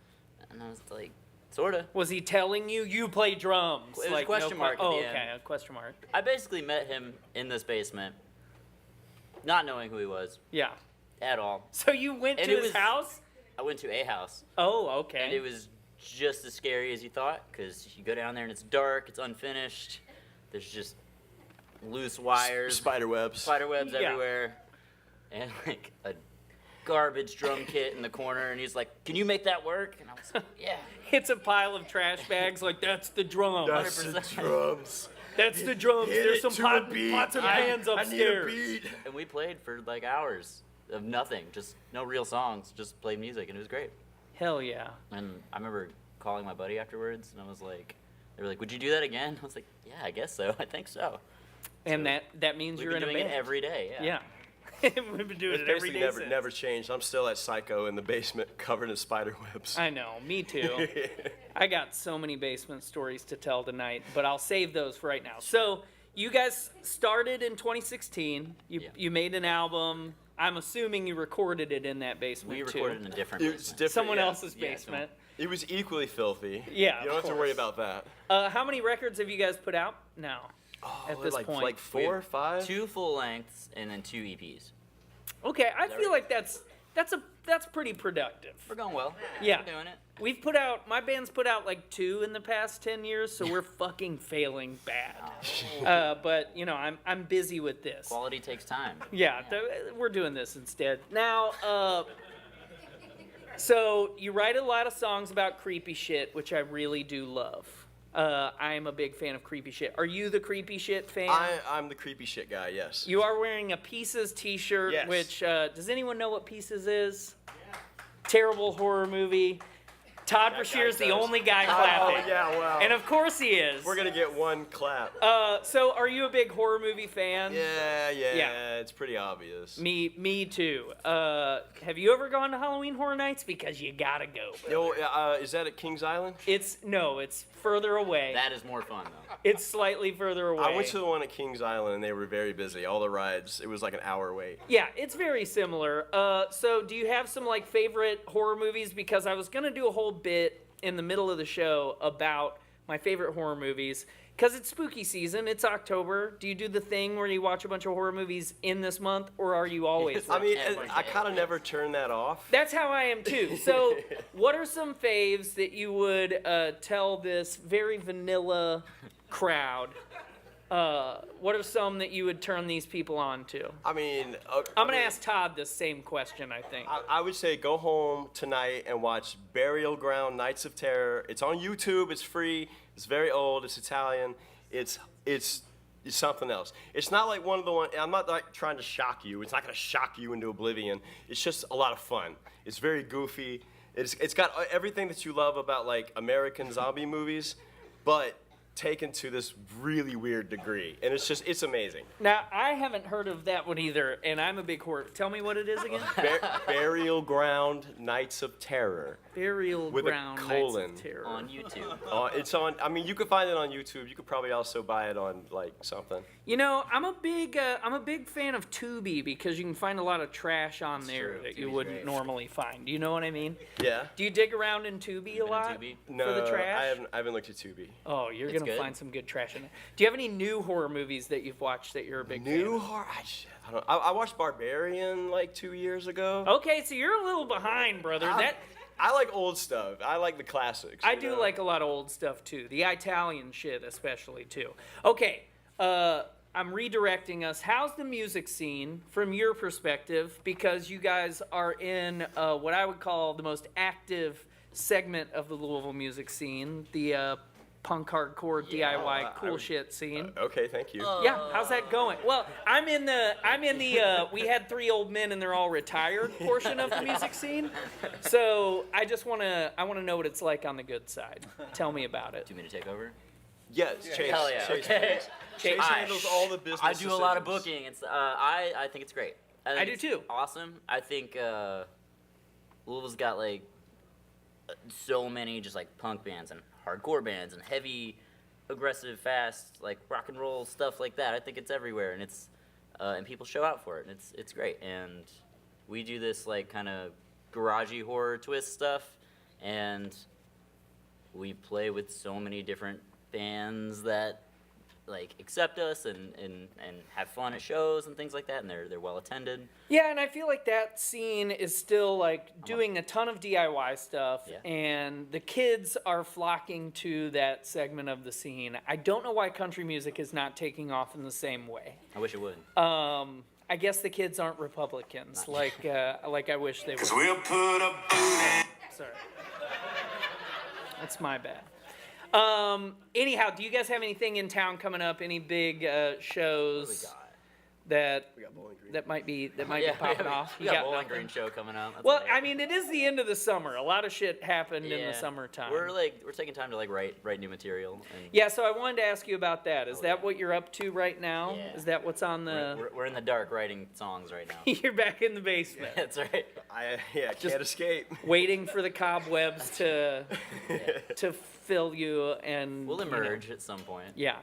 [SPEAKER 7] And I was like, "Sorta."
[SPEAKER 3] Was he telling you play drums?
[SPEAKER 7] It was a question mark at the
[SPEAKER 3] Oh,
[SPEAKER 7] end.
[SPEAKER 3] okay, a question mark.
[SPEAKER 7] I basically met him in this basement, not knowing who he was
[SPEAKER 3] Yeah.
[SPEAKER 7] at all.
[SPEAKER 3] So you went
[SPEAKER 7] And
[SPEAKER 3] to
[SPEAKER 7] it
[SPEAKER 3] his
[SPEAKER 7] was-
[SPEAKER 3] house?
[SPEAKER 7] I went to a house,
[SPEAKER 3] Oh, okay.
[SPEAKER 7] and it was just as scary as you thought, because you go down there and it's dark, it's unfinished, there's just loose wires,
[SPEAKER 6] Spider webs.
[SPEAKER 7] spiderwebs
[SPEAKER 3] Yeah.
[SPEAKER 7] everywhere, and like a garbage drum kit in the corner, and he's like, "Can you make that work?" And I was like, "Yeah."
[SPEAKER 3] It's a pile of trash bags. Like that's the drum.
[SPEAKER 6] That's the
[SPEAKER 7] 100%.
[SPEAKER 6] drums.
[SPEAKER 3] That's the drums.
[SPEAKER 6] Hit
[SPEAKER 3] There's
[SPEAKER 6] it
[SPEAKER 3] some
[SPEAKER 6] to
[SPEAKER 3] pots
[SPEAKER 6] a beat.
[SPEAKER 3] and pans
[SPEAKER 6] I need a
[SPEAKER 3] upstairs.
[SPEAKER 6] beat.
[SPEAKER 7] And we played for like hours of nothing, just no real songs, just played music, and it was great.
[SPEAKER 3] Hell yeah.
[SPEAKER 7] And I remember calling my buddy afterwards, and I was like, they were like, "Would you do that again?" I was like, "Yeah, I guess so. I think so."
[SPEAKER 3] And that means
[SPEAKER 7] We've
[SPEAKER 3] you're
[SPEAKER 7] been
[SPEAKER 3] in a
[SPEAKER 7] doing
[SPEAKER 3] band.
[SPEAKER 7] it every day. Yeah.
[SPEAKER 3] Yeah. We've been doing
[SPEAKER 6] It's
[SPEAKER 3] it every
[SPEAKER 6] basically
[SPEAKER 3] day since.
[SPEAKER 6] never changed. I'm still at Psycho in the basement covered in spider webs.
[SPEAKER 3] I know, me too. I got so many basement stories to tell tonight, but I'll save those for right now. So you guys started in 2016.
[SPEAKER 7] Yeah.
[SPEAKER 3] You made an album. I'm assuming you recorded it in that basement
[SPEAKER 7] We
[SPEAKER 3] too.
[SPEAKER 7] recorded in a different
[SPEAKER 8] It's
[SPEAKER 7] basement.
[SPEAKER 8] different.
[SPEAKER 3] Someone
[SPEAKER 8] yeah.
[SPEAKER 3] else's
[SPEAKER 7] Yeah,
[SPEAKER 3] basement.
[SPEAKER 8] It was equally filthy.
[SPEAKER 3] Yeah,
[SPEAKER 8] You don't
[SPEAKER 3] of
[SPEAKER 8] have to worry
[SPEAKER 3] course.
[SPEAKER 8] about that.
[SPEAKER 3] How many records have you guys put out now? At this
[SPEAKER 8] like,
[SPEAKER 3] point.
[SPEAKER 8] like 4 or 5?
[SPEAKER 7] 2 full lengths and then 2 EPs.
[SPEAKER 3] Okay, I
[SPEAKER 7] that
[SPEAKER 3] feel
[SPEAKER 7] right?
[SPEAKER 3] like that's pretty productive.
[SPEAKER 7] We're going well.
[SPEAKER 3] Yeah.
[SPEAKER 7] We're doing it.
[SPEAKER 3] We've put out, my band's put out like 2 in the past 10 years, so we're fucking failing bad. But you know, I'm busy with this.
[SPEAKER 7] Quality takes time.
[SPEAKER 3] Yeah, we're doing this instead. Now, so you write a lot of songs about creepy shit, which I really do love. I'm a big fan of creepy shit. Are you the creepy shit fan?
[SPEAKER 8] I'm the creepy shit guy, yes.
[SPEAKER 3] You are wearing a Pieces t-shirt,
[SPEAKER 8] Yes.
[SPEAKER 3] which, does anyone know what Pieces is? Terrible horror movie. Todd Brashear's the
[SPEAKER 8] does.
[SPEAKER 3] only guy clapping.
[SPEAKER 8] Oh, yeah, well.
[SPEAKER 3] And of course he is.
[SPEAKER 8] We're going to get one clap.
[SPEAKER 3] So are you a big horror movie fan?
[SPEAKER 8] Yeah, it's pretty obvious.
[SPEAKER 3] Me too. Have you ever gone to Halloween Horror Nights? Because you gotta go.
[SPEAKER 8] Yo, is that at Kings Island?
[SPEAKER 3] It's further away.
[SPEAKER 7] That is more fun, though.
[SPEAKER 3] It's slightly further away.
[SPEAKER 8] I went to the one at Kings Island, and they were very busy. All the rides, it was like an hour wait.
[SPEAKER 3] Yeah, it's very similar. So do you have some like favorite horror movies? Because I was gonna do a whole bit in the middle of the show about my favorite horror movies. Because it's spooky season, it's October. Do you do the thing where you watch a bunch of horror movies in this month, or are you always?
[SPEAKER 8] I mean,
[SPEAKER 7] every
[SPEAKER 8] I
[SPEAKER 7] day.
[SPEAKER 8] kind of never turn that off.
[SPEAKER 3] That's how I am too. So, what are some faves that you would tell this very vanilla crowd? What are some that you would turn these people on to?
[SPEAKER 8] I mean,
[SPEAKER 3] I'm gonna ask Todd the same question. I think.
[SPEAKER 8] I would say go home tonight and watch Burial Ground Nights of Terror. It's on YouTube. It's free. It's very old. It's Italian. It's something else. It's not like one of the one. I'm not like trying to shock you. It's not gonna shock you into oblivion. It's just a lot of fun. It's very goofy. It's got everything that you love about like American zombie movies, but taken to this really weird degree, and it's amazing.
[SPEAKER 3] Now I haven't heard of that one either, and I'm a big horror. Tell me what it is again.
[SPEAKER 8] Burial Ground Nights of Terror.
[SPEAKER 3] Burial
[SPEAKER 8] With a
[SPEAKER 3] Ground
[SPEAKER 8] colon.
[SPEAKER 3] Nights of Terror.
[SPEAKER 7] On YouTube.
[SPEAKER 8] It's on. I mean, you can find it on YouTube. You could probably also buy it on like something.
[SPEAKER 3] You know, I'm a big fan of Tubi because you can find a lot of trash on there
[SPEAKER 7] true.
[SPEAKER 3] that you
[SPEAKER 7] Tubi's
[SPEAKER 3] wouldn't
[SPEAKER 7] great.
[SPEAKER 3] normally find. You know what I mean?
[SPEAKER 8] Yeah.
[SPEAKER 3] Do you dig around in Tubi a
[SPEAKER 7] Been in
[SPEAKER 3] lot
[SPEAKER 7] Tubi?
[SPEAKER 8] No,
[SPEAKER 3] for the trash?
[SPEAKER 8] I haven't looked at Tubi.
[SPEAKER 3] Oh, you're
[SPEAKER 7] It's
[SPEAKER 3] gonna
[SPEAKER 7] good.
[SPEAKER 3] find some good trash in it. Do you have any new horror movies that you've watched that you're a big fan
[SPEAKER 8] New
[SPEAKER 3] of?
[SPEAKER 8] horror? I watched Barbarian like 2 years ago.
[SPEAKER 3] Okay, so you're a little behind, brother.
[SPEAKER 8] I like old stuff. I like the classics.
[SPEAKER 3] I
[SPEAKER 8] you
[SPEAKER 3] do
[SPEAKER 8] know?
[SPEAKER 3] like a lot of old stuff too. The Italian shit especially too. Okay, I'm redirecting us. How's the music scene from your perspective? Because you guys are in what I would call the most active segment of the Louisville music scene, the punk hardcore DIY cool shit scene.
[SPEAKER 8] Okay, thank you.
[SPEAKER 3] Yeah, how's that going? Well, I'm in the we had 3 old men and they're all retired portion of the music scene. So I want to know what it's like on the good side. Tell me about it.
[SPEAKER 7] Do you want me to take over?
[SPEAKER 8] Yes, Chase.
[SPEAKER 7] Hell yeah.
[SPEAKER 8] Chase,
[SPEAKER 7] Okay.
[SPEAKER 8] Chase
[SPEAKER 7] Hi.
[SPEAKER 8] handles all the business.
[SPEAKER 7] I do a lot of
[SPEAKER 8] decisions.
[SPEAKER 7] booking. It's I think it's great. think
[SPEAKER 3] I do
[SPEAKER 7] it's
[SPEAKER 3] too.
[SPEAKER 7] Awesome. I think Louisville's got like so many just like punk bands and hardcore bands and heavy, aggressive, fast like rock and roll stuff like that. I think it's everywhere, and it's and people show out for it, and it's great. And we do this like kind of garagey horror twist stuff, and we play with so many different bands that like accept us and have fun at shows and things like that, and they're well attended.
[SPEAKER 3] Yeah, and I feel like that scene is still like doing a ton of DIY stuff,
[SPEAKER 7] Yeah.
[SPEAKER 3] and the kids are flocking to that segment of the scene. I don't know why country music is not taking off in the same way.
[SPEAKER 7] I wish it would.
[SPEAKER 3] I guess the kids aren't Republicans, like I wish they
[SPEAKER 5] Cause
[SPEAKER 3] were.
[SPEAKER 5] we'll put a boot in.
[SPEAKER 3] Sorry, that's my bad. Anyhow, do you guys have anything in town coming up? Any big shows that
[SPEAKER 8] We got Bowling Green.
[SPEAKER 3] that might be
[SPEAKER 7] Yeah,
[SPEAKER 3] popping off?
[SPEAKER 7] We
[SPEAKER 3] You
[SPEAKER 7] got Bowling
[SPEAKER 3] nothing?
[SPEAKER 7] Green show coming out. That's
[SPEAKER 3] Well,
[SPEAKER 7] hilarious.
[SPEAKER 3] I mean, it is the end of the summer. A lot of shit happened in the
[SPEAKER 7] Yeah.
[SPEAKER 3] summertime.
[SPEAKER 7] We're taking time to like write new material. And
[SPEAKER 3] Yeah, so I wanted to ask you about that. Is that what you're up to right now?
[SPEAKER 7] Yeah.
[SPEAKER 3] Is that what's on the?
[SPEAKER 7] we're in the dark writing songs right now.
[SPEAKER 3] You're back in the basement,
[SPEAKER 7] That's right.
[SPEAKER 8] I can't escape.
[SPEAKER 3] waiting for the cobwebs to fill you and
[SPEAKER 7] We'll
[SPEAKER 3] you know.
[SPEAKER 7] emerge at some point.
[SPEAKER 3] Yeah.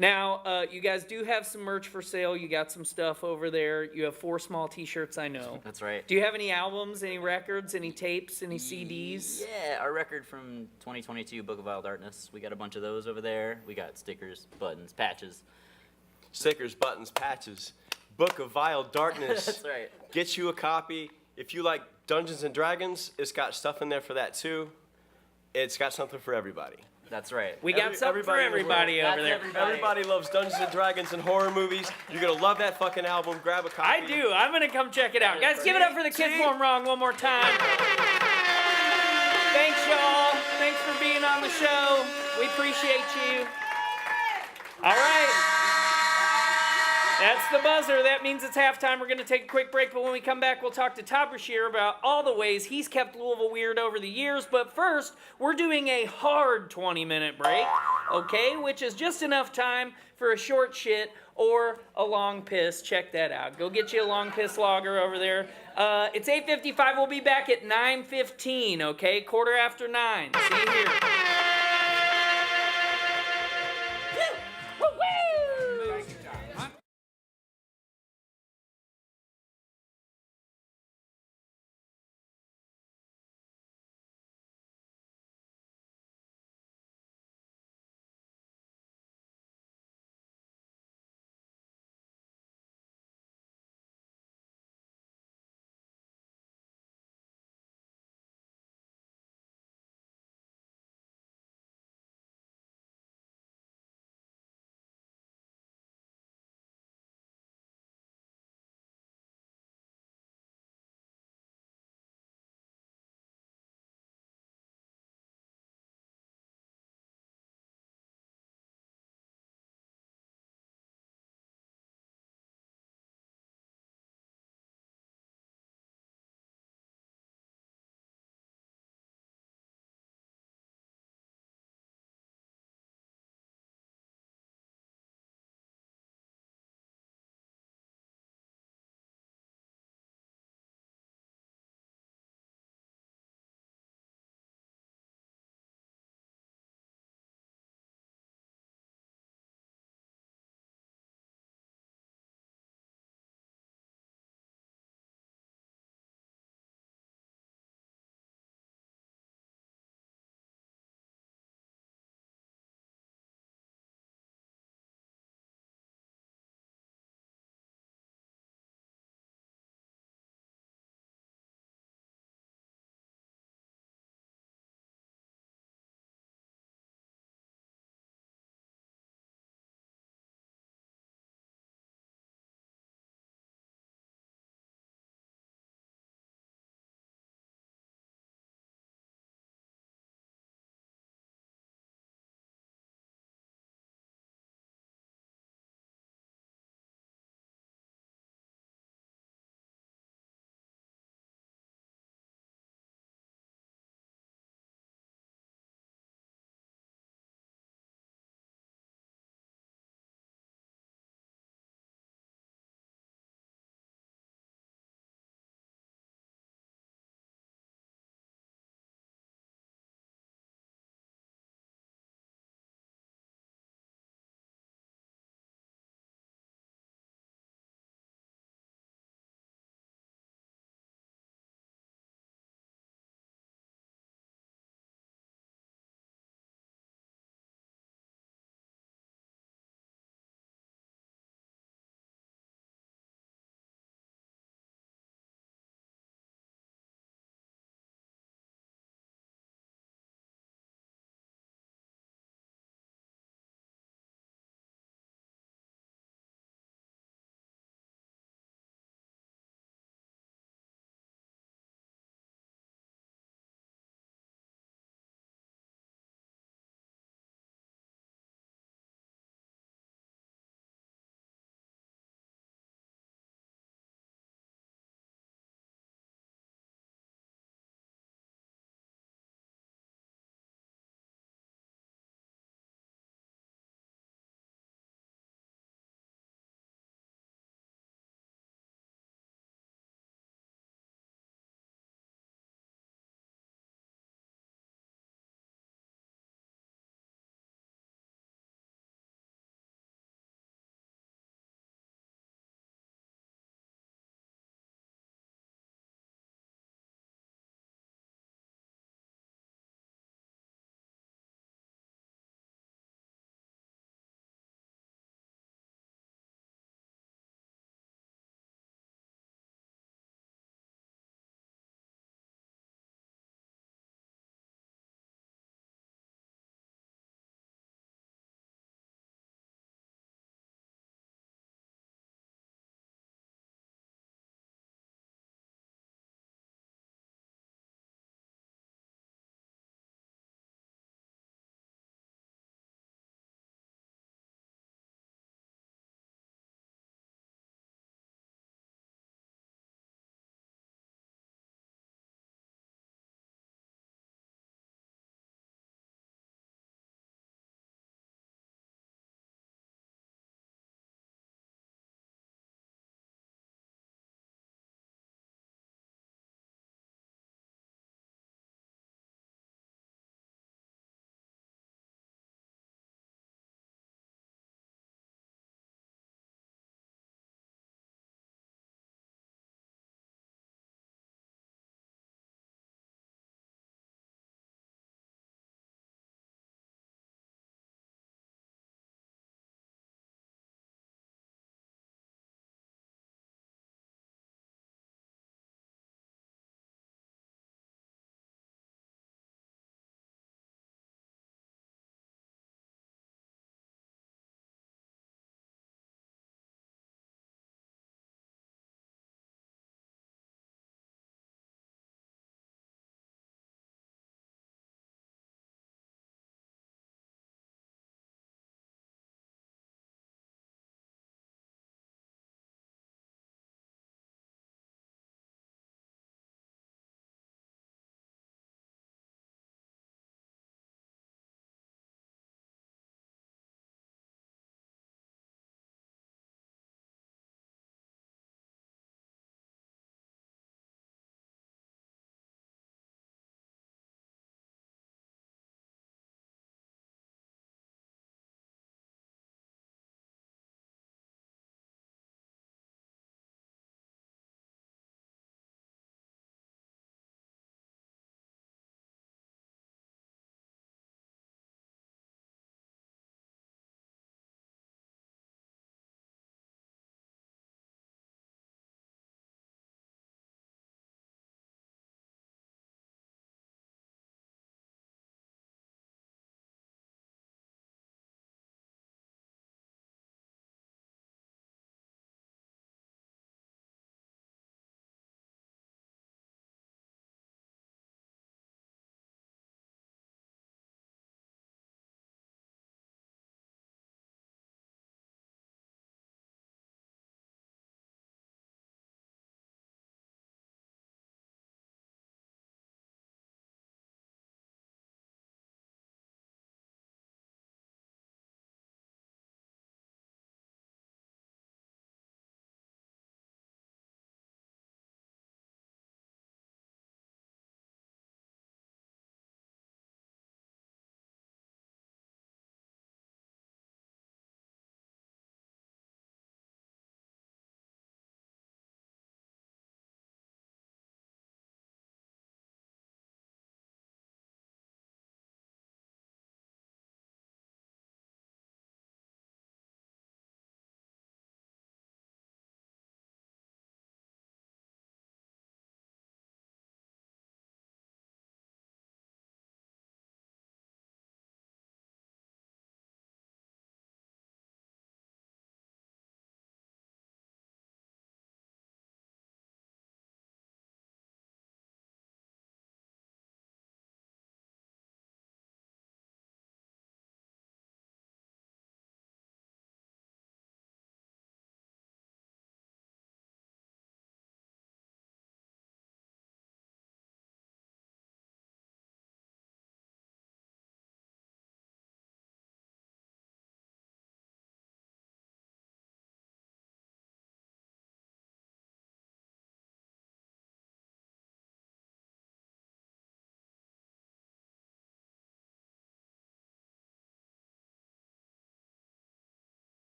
[SPEAKER 3] Now, you guys do have some merch for sale. You got some stuff over there. You have 4 small T-shirts, I know.
[SPEAKER 7] That's right.
[SPEAKER 3] Do you have any albums, any records, any tapes, any CDs?
[SPEAKER 7] Yeah, our record from 2022, Book of Vile Darkness. We got a bunch of those over there. We got stickers, buttons, patches.
[SPEAKER 8] Stickers, buttons, patches. Book of Vile Darkness.
[SPEAKER 7] That's right.
[SPEAKER 8] Get you a copy. If you like Dungeons and Dragons, it's got stuff in there for that too. It's got something for everybody.
[SPEAKER 7] That's right.
[SPEAKER 3] We got something for everybody over there.
[SPEAKER 8] Everybody loves Dungeons and Dragons and horror movies. You're gonna love that fucking album. Grab a copy.
[SPEAKER 3] I do. I'm gonna come check it out. Guys, give it up for the Kids Born Wrong one more time. Thanks, y'all. Thanks for being on the show. We appreciate you. All right. That's the buzzer. That means it's halftime. We're going to take a quick break, but when we come back, we'll talk to Todd Brashear about all the ways he's kept Louisville weird over the years. But first, we're doing a hard 20-minute break, okay, which is just enough time for a short shit or a long piss. Check that out. Go get you a long piss lager over there. It's 8:55. We'll be back at 9:15, okay, 9:15. See you here.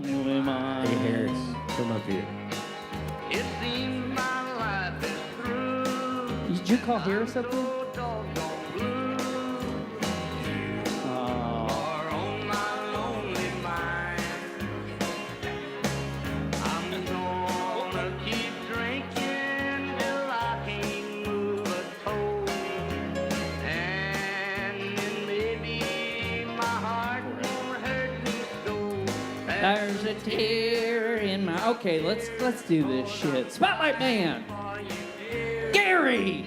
[SPEAKER 1] Only mine.
[SPEAKER 2] Hey, Harris, come up here.
[SPEAKER 5] It seems my life is through.
[SPEAKER 1] Did you call Harris up there?
[SPEAKER 5] So doggone blue.
[SPEAKER 1] Oh.
[SPEAKER 5] Or on my lonely mind. I'm gonna keep drinking till I can't move a toe. And then maybe my heart won't hurt me so.
[SPEAKER 1] There's a tear in my. Okay, let's do this shit. Spotlight Man. Gary.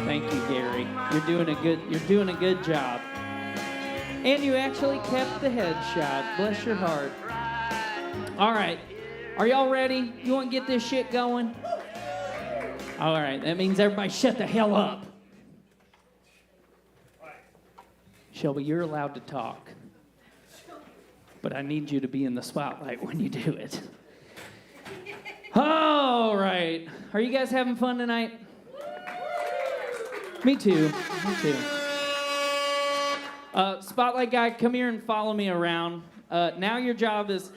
[SPEAKER 1] Thank you, Gary. You're doing a good job. And you actually kept the headshot. Bless your heart. All right. Are y'all ready? You want to get this shit going? All right. That means everybody shut the hell up. Shelby, you're allowed to talk. But I need you to be in the spotlight when you do it. All right. Are you guys having fun tonight? Me too. Me too. Spotlight guy, come here and follow me around. Now your job is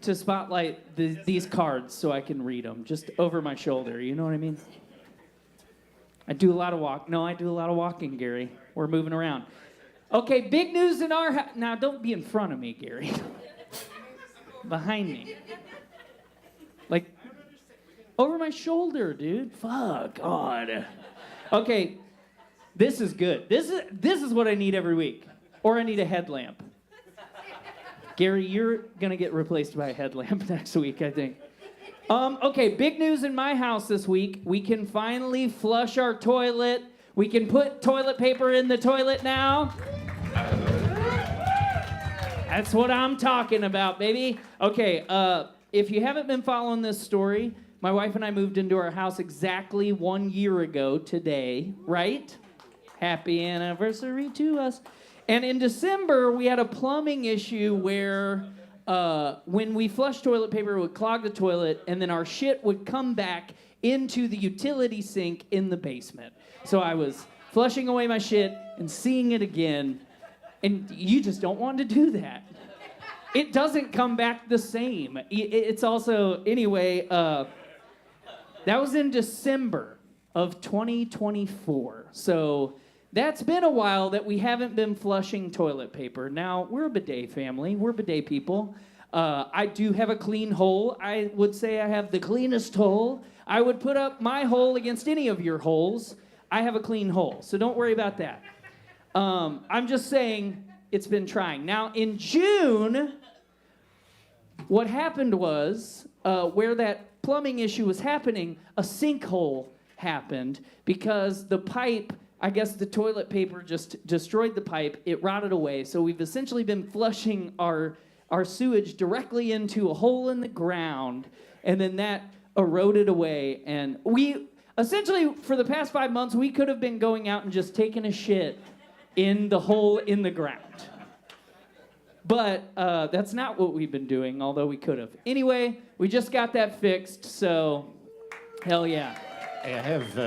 [SPEAKER 1] to spotlight these cards so I can read them, just over my shoulder. You know what I mean? I do a lot of walking, Gary. We're moving around. Okay, big news in our house. Now, don't be in front of me, Gary. Behind me. Like, over my shoulder, dude. Fuck, God. Okay, this is good. This is what I need every week. Or I need a headlamp. Gary, you're going to get replaced by a headlamp next week, I think. Okay, big news in my house this week. We can finally flush our toilet. We can put toilet paper in the toilet now. That's what I'm talking about, baby. Okay, if you haven't been following this story, my wife and I moved into our house exactly 1 year ago today, right? Happy anniversary to us. And in December, we had a plumbing issue where when we flushed toilet paper, it would clog the toilet, and then our shit would come back into the utility sink in the basement. So I was flushing away my shit and seeing it again, and you just don't want to do that. It doesn't come back the same. It's also, anyway, that was in December of 2024. So that's been a while that we haven't been flushing toilet paper. Now, we're a bidet family. We're bidet people. I do have a clean hole. I would say I have the cleanest hole. I would put up my hole against any of your holes. I have a clean hole, so don't worry about that. I'm just saying it's been trying. Now, in June, what happened was where that plumbing issue was happening, a sinkhole happened because the pipe, I guess the toilet paper just destroyed the pipe. It rotted away. So we've essentially been flushing our sewage directly into a hole in the ground, and then that eroded away. And we, essentially, for the past 5 months, we could have been going out and just taking a shit in the hole in the ground. But that's not what we've been doing, although we could have. Anyway, we just got that fixed, so hell yeah.
[SPEAKER 2] Hey, I have.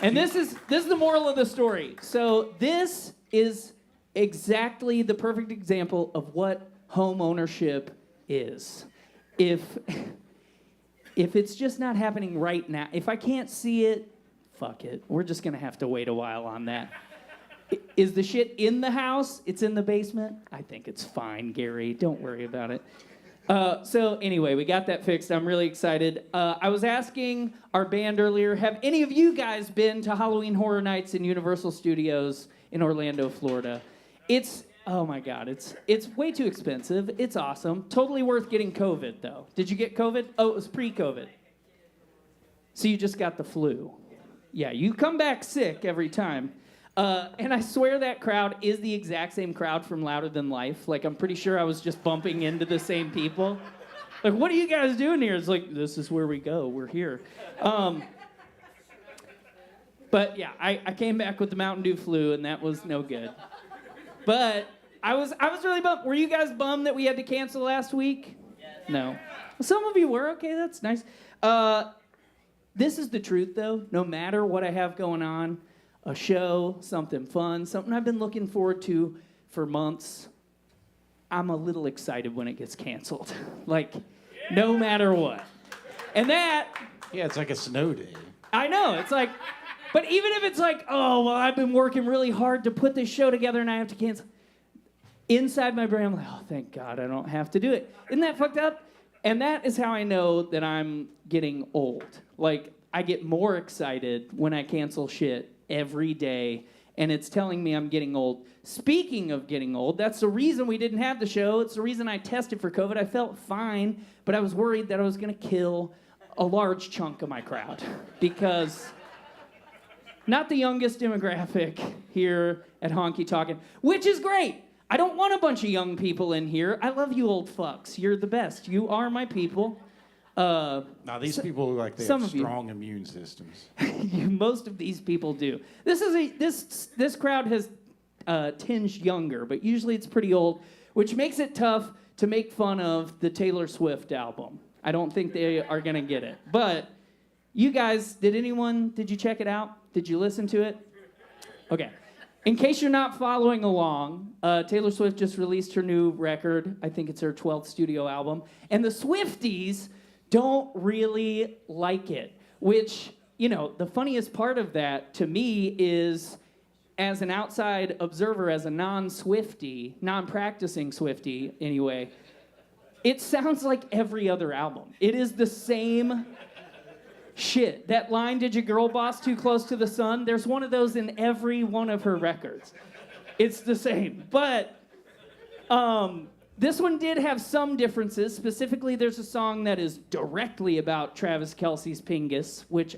[SPEAKER 1] And this is the moral of the story. So this is exactly the perfect example of what home ownership is. If it's just not happening right now, if I can't see it, fuck it. We're just gonna have to wait a while on that. Is the shit in the house? It's in the basement? I think it's fine, Gary. Don't worry about it. So anyway, we got that fixed. I'm really excited. I was asking our band earlier, have any of you guys been to Halloween Horror Nights in Universal Studios in Orlando, Florida? Oh my God, it's way too expensive. It's awesome. Totally worth getting COVID, though. Did you get COVID? Oh, it was pre-COVID. So you just got the flu. Yeah, you come back sick every time. And I swear that crowd is the exact same crowd from Louder Than Life. Like, I'm pretty sure I was just bumping into the same people. Like, what are you guys doing here? It's like, this is where we go. We're here. But yeah, I came back with the Mountain Dew flu, and that was no good. But I was really bummed. Were you guys bummed that we had to cancel last week? Yes. No. Some of you were. Okay, that's nice. This is the truth, though. No matter what I have going on, a show, something fun, something I've been looking forward to for months, I'm a little excited when it gets canceled. Like, no matter what. And that,
[SPEAKER 2] Yeah, it's like a snow day.
[SPEAKER 1] I know, it's like, but even if it's like, oh, well, I've been working really hard to put this show together and I have to cancel. Inside my brain, I'm like, oh, thank God I don't have to do it. Isn't that fucked up? And that is how I know that I'm getting old. Like, I get more excited when I cancel shit every day, and it's telling me I'm getting old. Speaking of getting old, that's the reason we didn't have the show. It's the reason I tested for COVID. I felt fine, but I was worried that I was going to kill a large chunk of my crowd because not the youngest demographic here at Honky Talkin', which is great. I don't want a bunch of young people in here. I love you old fucks. You're the best. You are my people.
[SPEAKER 2] Now, these people look like they
[SPEAKER 1] some
[SPEAKER 2] have
[SPEAKER 1] of you.
[SPEAKER 2] strong immune systems.
[SPEAKER 1] Most of these people do. This crowd has tinged younger, but usually it's pretty old, which makes it tough to make fun of the Taylor Swift album. I don't think they are gonna get it. But you guys, did you check it out? Did you listen to it? Okay. In case you're not following along, Taylor Swift just released her new record. I think it's her 12th studio album. And the Swifties don't really like it, which, the funniest part of that to me is, as an outside observer, as a non-Swiftie, non-practicing Swiftie anyway, it sounds like every other album. It is the same shit. That line, did your girl boss too close to the sun? There's one of those in every one of her records. It's the same. But this one did have some differences. Specifically, there's a song that is directly about Travis Kelce's Pingus, which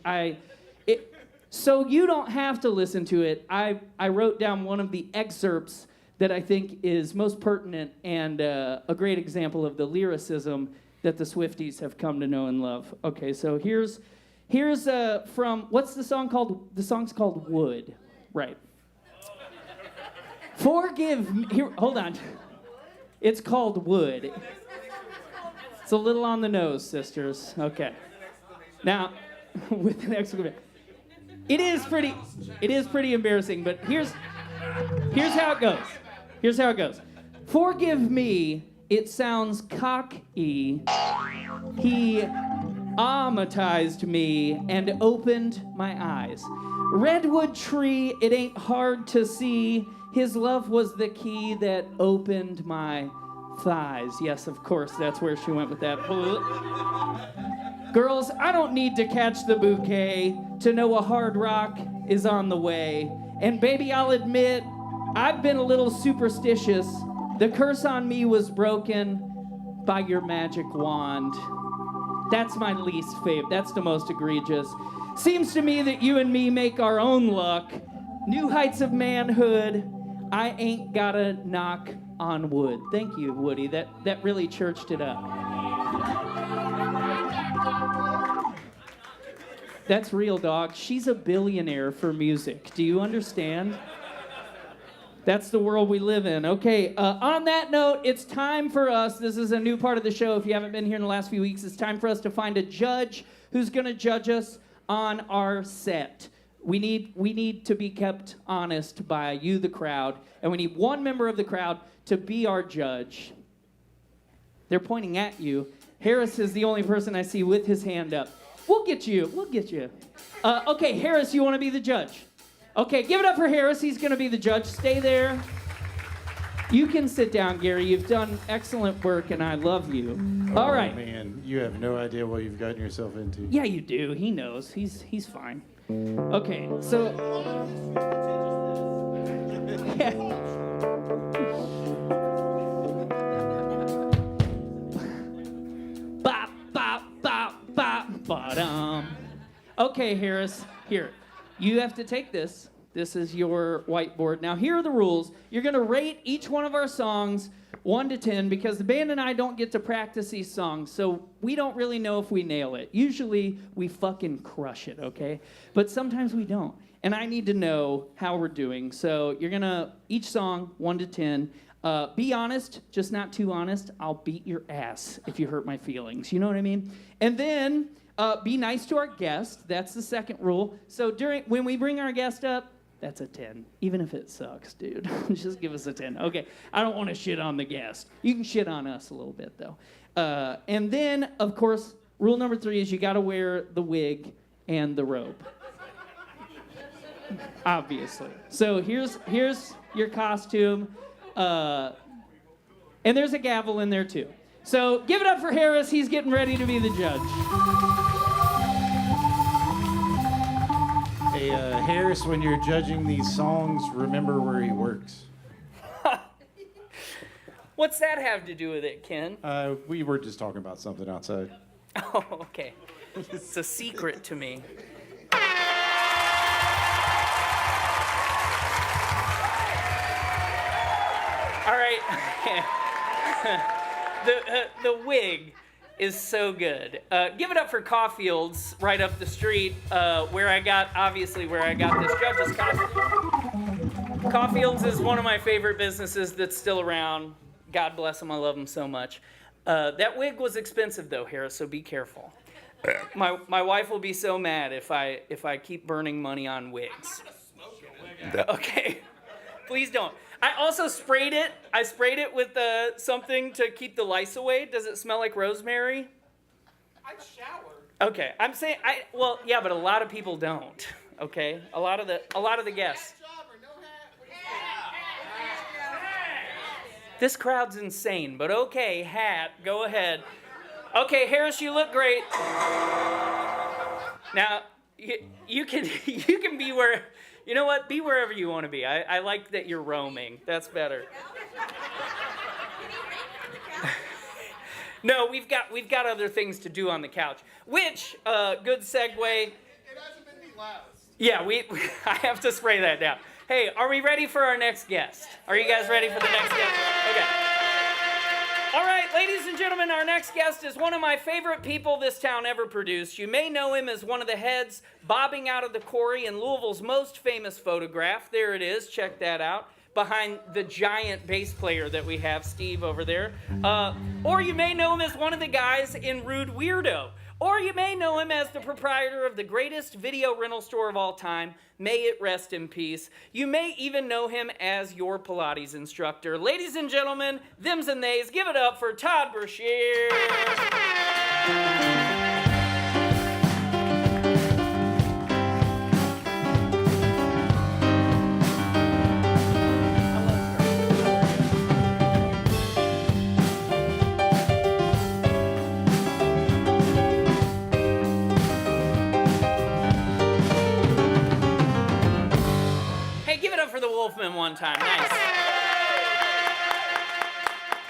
[SPEAKER 1] so you don't have to listen to it. I wrote down one of the excerpts that I think is most pertinent and a great example of the lyricism that the Swifties have come to know and love. Okay, so here's from, what's the song called? The song's called Wood. Right. Forgive me. Here, hold on. It's called Wood. It's a little on the nose, sisters. Okay. Now, with an exclamation. It is pretty embarrassing, but here's how it goes. Here's how it goes. Forgive me, it sounds cocky. He amatized me and opened my eyes. Redwood tree, it ain't hard to see. His love was the key that opened my thighs. Yes, of course, that's where she went with that. Girls, I don't need to catch the bouquet to know a hard rock is on the way. And baby, I'll admit, I've been a little superstitious. The curse on me was broken by your magic wand. That's my least favorite. That's the most egregious. Seems to me that you and me make our own luck. New heights of manhood. I ain't gotta knock on wood. Thank you, Woody. That really churched it up. That's real, dog. She's a billionaire for music. Do you understand? That's the world we live in. Okay, on that note, it's time for us. This is a new part of the show. If you haven't been here in the last few weeks, it's time for us to find a judge who's going to judge us on our set. We need to be kept honest by you, the crowd, and we need one member of the crowd to be our judge. They're pointing at you. Harris is the only person I see with his hand up. We'll get you. Okay, Harris, you want to be the judge? Okay, give it up for Harris. He's going to be the judge. Stay there. You can sit down, Gary. You've done excellent work, and I love you. All right.
[SPEAKER 2] Man, you have no idea what you've gotten yourself into.
[SPEAKER 1] Yeah, you do. He knows. He's fine. Okay, so... Yeah. Bop, bop, bop, bop, ba-dum. Okay, Harris, here. You have to take this. This is your whiteboard. Now, here are the rules. You're going to rate each one of our songs 1 to 10 because the band and I don't get to practice these songs, so we don't really know if we nail it. Usually, we fucking crush it, okay? But sometimes we don't, and I need to know how we're doing. So you're going to, each song, 1 to 10. Be honest, just not too honest. I'll beat your ass if you hurt my feelings. You know what I mean? And then... be nice to our guest. That's the second rule. So when we bring our guest up, That's a 10. Even if it sucks, dude. Just give us a 10. Okay, I don't want to shit on the guest. You can shit on us a little bit, though. And then, of course, rule number 3 is you got to wear the wig and the robe. Obviously. So here's your costume. And there's a gavel in there, too. So give it up for Harris. He's getting ready to be the judge.
[SPEAKER 2] Hey, Harris, when you're judging these songs, remember where he works.
[SPEAKER 3] What's that have to do with it, Ken?
[SPEAKER 2] We were just talking about something outside.
[SPEAKER 3] Oh, okay. It's a secret to me. All right. The wig is so good. Give it up for Caulfield's right up the street, where I got this judge's costume. Caulfield's is one of my favorite businesses that's still around. God bless them. I love them so much. That wig was expensive though, Harris, so be careful. My wife will be so mad if I keep burning money on wigs. Okay. Please don't. I also sprayed it. I sprayed it with something to keep the lice away. Does it smell like rosemary?
[SPEAKER 9] I showered.
[SPEAKER 3] Okay. I'm saying yeah, but a lot of people don't. Okay? A lot of the guests. This crowd's insane, but okay, hat, go ahead. Okay, Harris, you look great. Now, you can be where, you know what? Be wherever you want to be. I like that you're roaming. That's better. No, we've got other things to do on the couch. Which, good segue.
[SPEAKER 9] It hasn't been the loudest.
[SPEAKER 3] Yeah, I have to spray that down. Hey, are we ready for our next guest? Are you guys ready for the next guest? Okay. All right, ladies and gentlemen, our next guest is one of my favorite people this town ever produced. You may know him as one of the heads bobbing out of the quarry in Louisville's most famous photograph. There it is. Check that out. Behind the giant bass player that we have, Steve, over there. Or you may know him as one of the guys in Rude Weirdo. Or you may know him as the proprietor of the greatest video rental store of all time. May it rest in peace. You may even know him as your Pilates instructor. Ladies and gentlemen, thems and theys, give it up for Todd Brashear. For the Wolfman one time. Nice.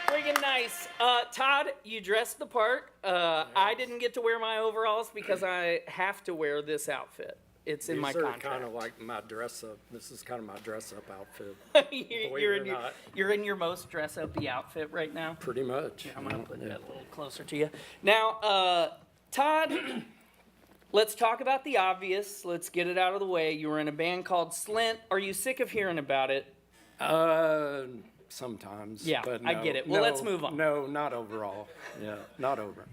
[SPEAKER 3] Friggin' nice. Todd, you dressed the part. I didn't get to wear my overalls because I have to wear this outfit. It's in my contract.
[SPEAKER 10] These are kind of like my dress up. This is kind of my dress up outfit.
[SPEAKER 3] You're in your most dress up-y outfit right now?
[SPEAKER 10] Pretty much.
[SPEAKER 3] Yeah, I'm going to put that a little closer to you. Now, Todd, let's talk about the obvious. Let's get it out of the way. You were in a band called Slint. Are you sick of hearing about it?
[SPEAKER 10] Sometimes.
[SPEAKER 3] Yeah,
[SPEAKER 10] but
[SPEAKER 3] I get it. Well, let's move on.
[SPEAKER 10] No, not overall. Yeah, not over.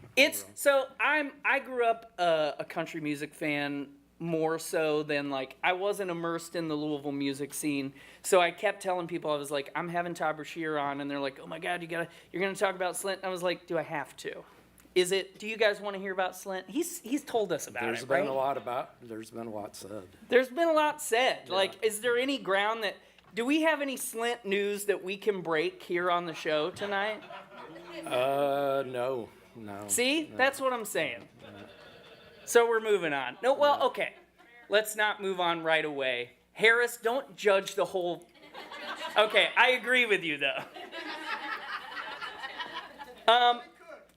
[SPEAKER 3] So I grew up a country music fan more so than I wasn't immersed in the Louisville music scene. So I kept telling people, I was like, I'm having Todd Brashear on, and they're like, oh my God, you're gonna talk about Slint. And I was like, do I have to? Do you guys want to hear about Slint? He's told us about it, right?
[SPEAKER 10] There's been a lot said.
[SPEAKER 3] There's been a lot said.
[SPEAKER 10] Yeah.
[SPEAKER 3] Is there any ground do we have any Slint news that we can break here on the show tonight?
[SPEAKER 10] No.
[SPEAKER 3] See?
[SPEAKER 10] No.
[SPEAKER 3] That's what I'm saying. So we're moving on. No, well, okay. Let's not move on right away. Harris, don't judge the whole... Okay, I agree with you, though.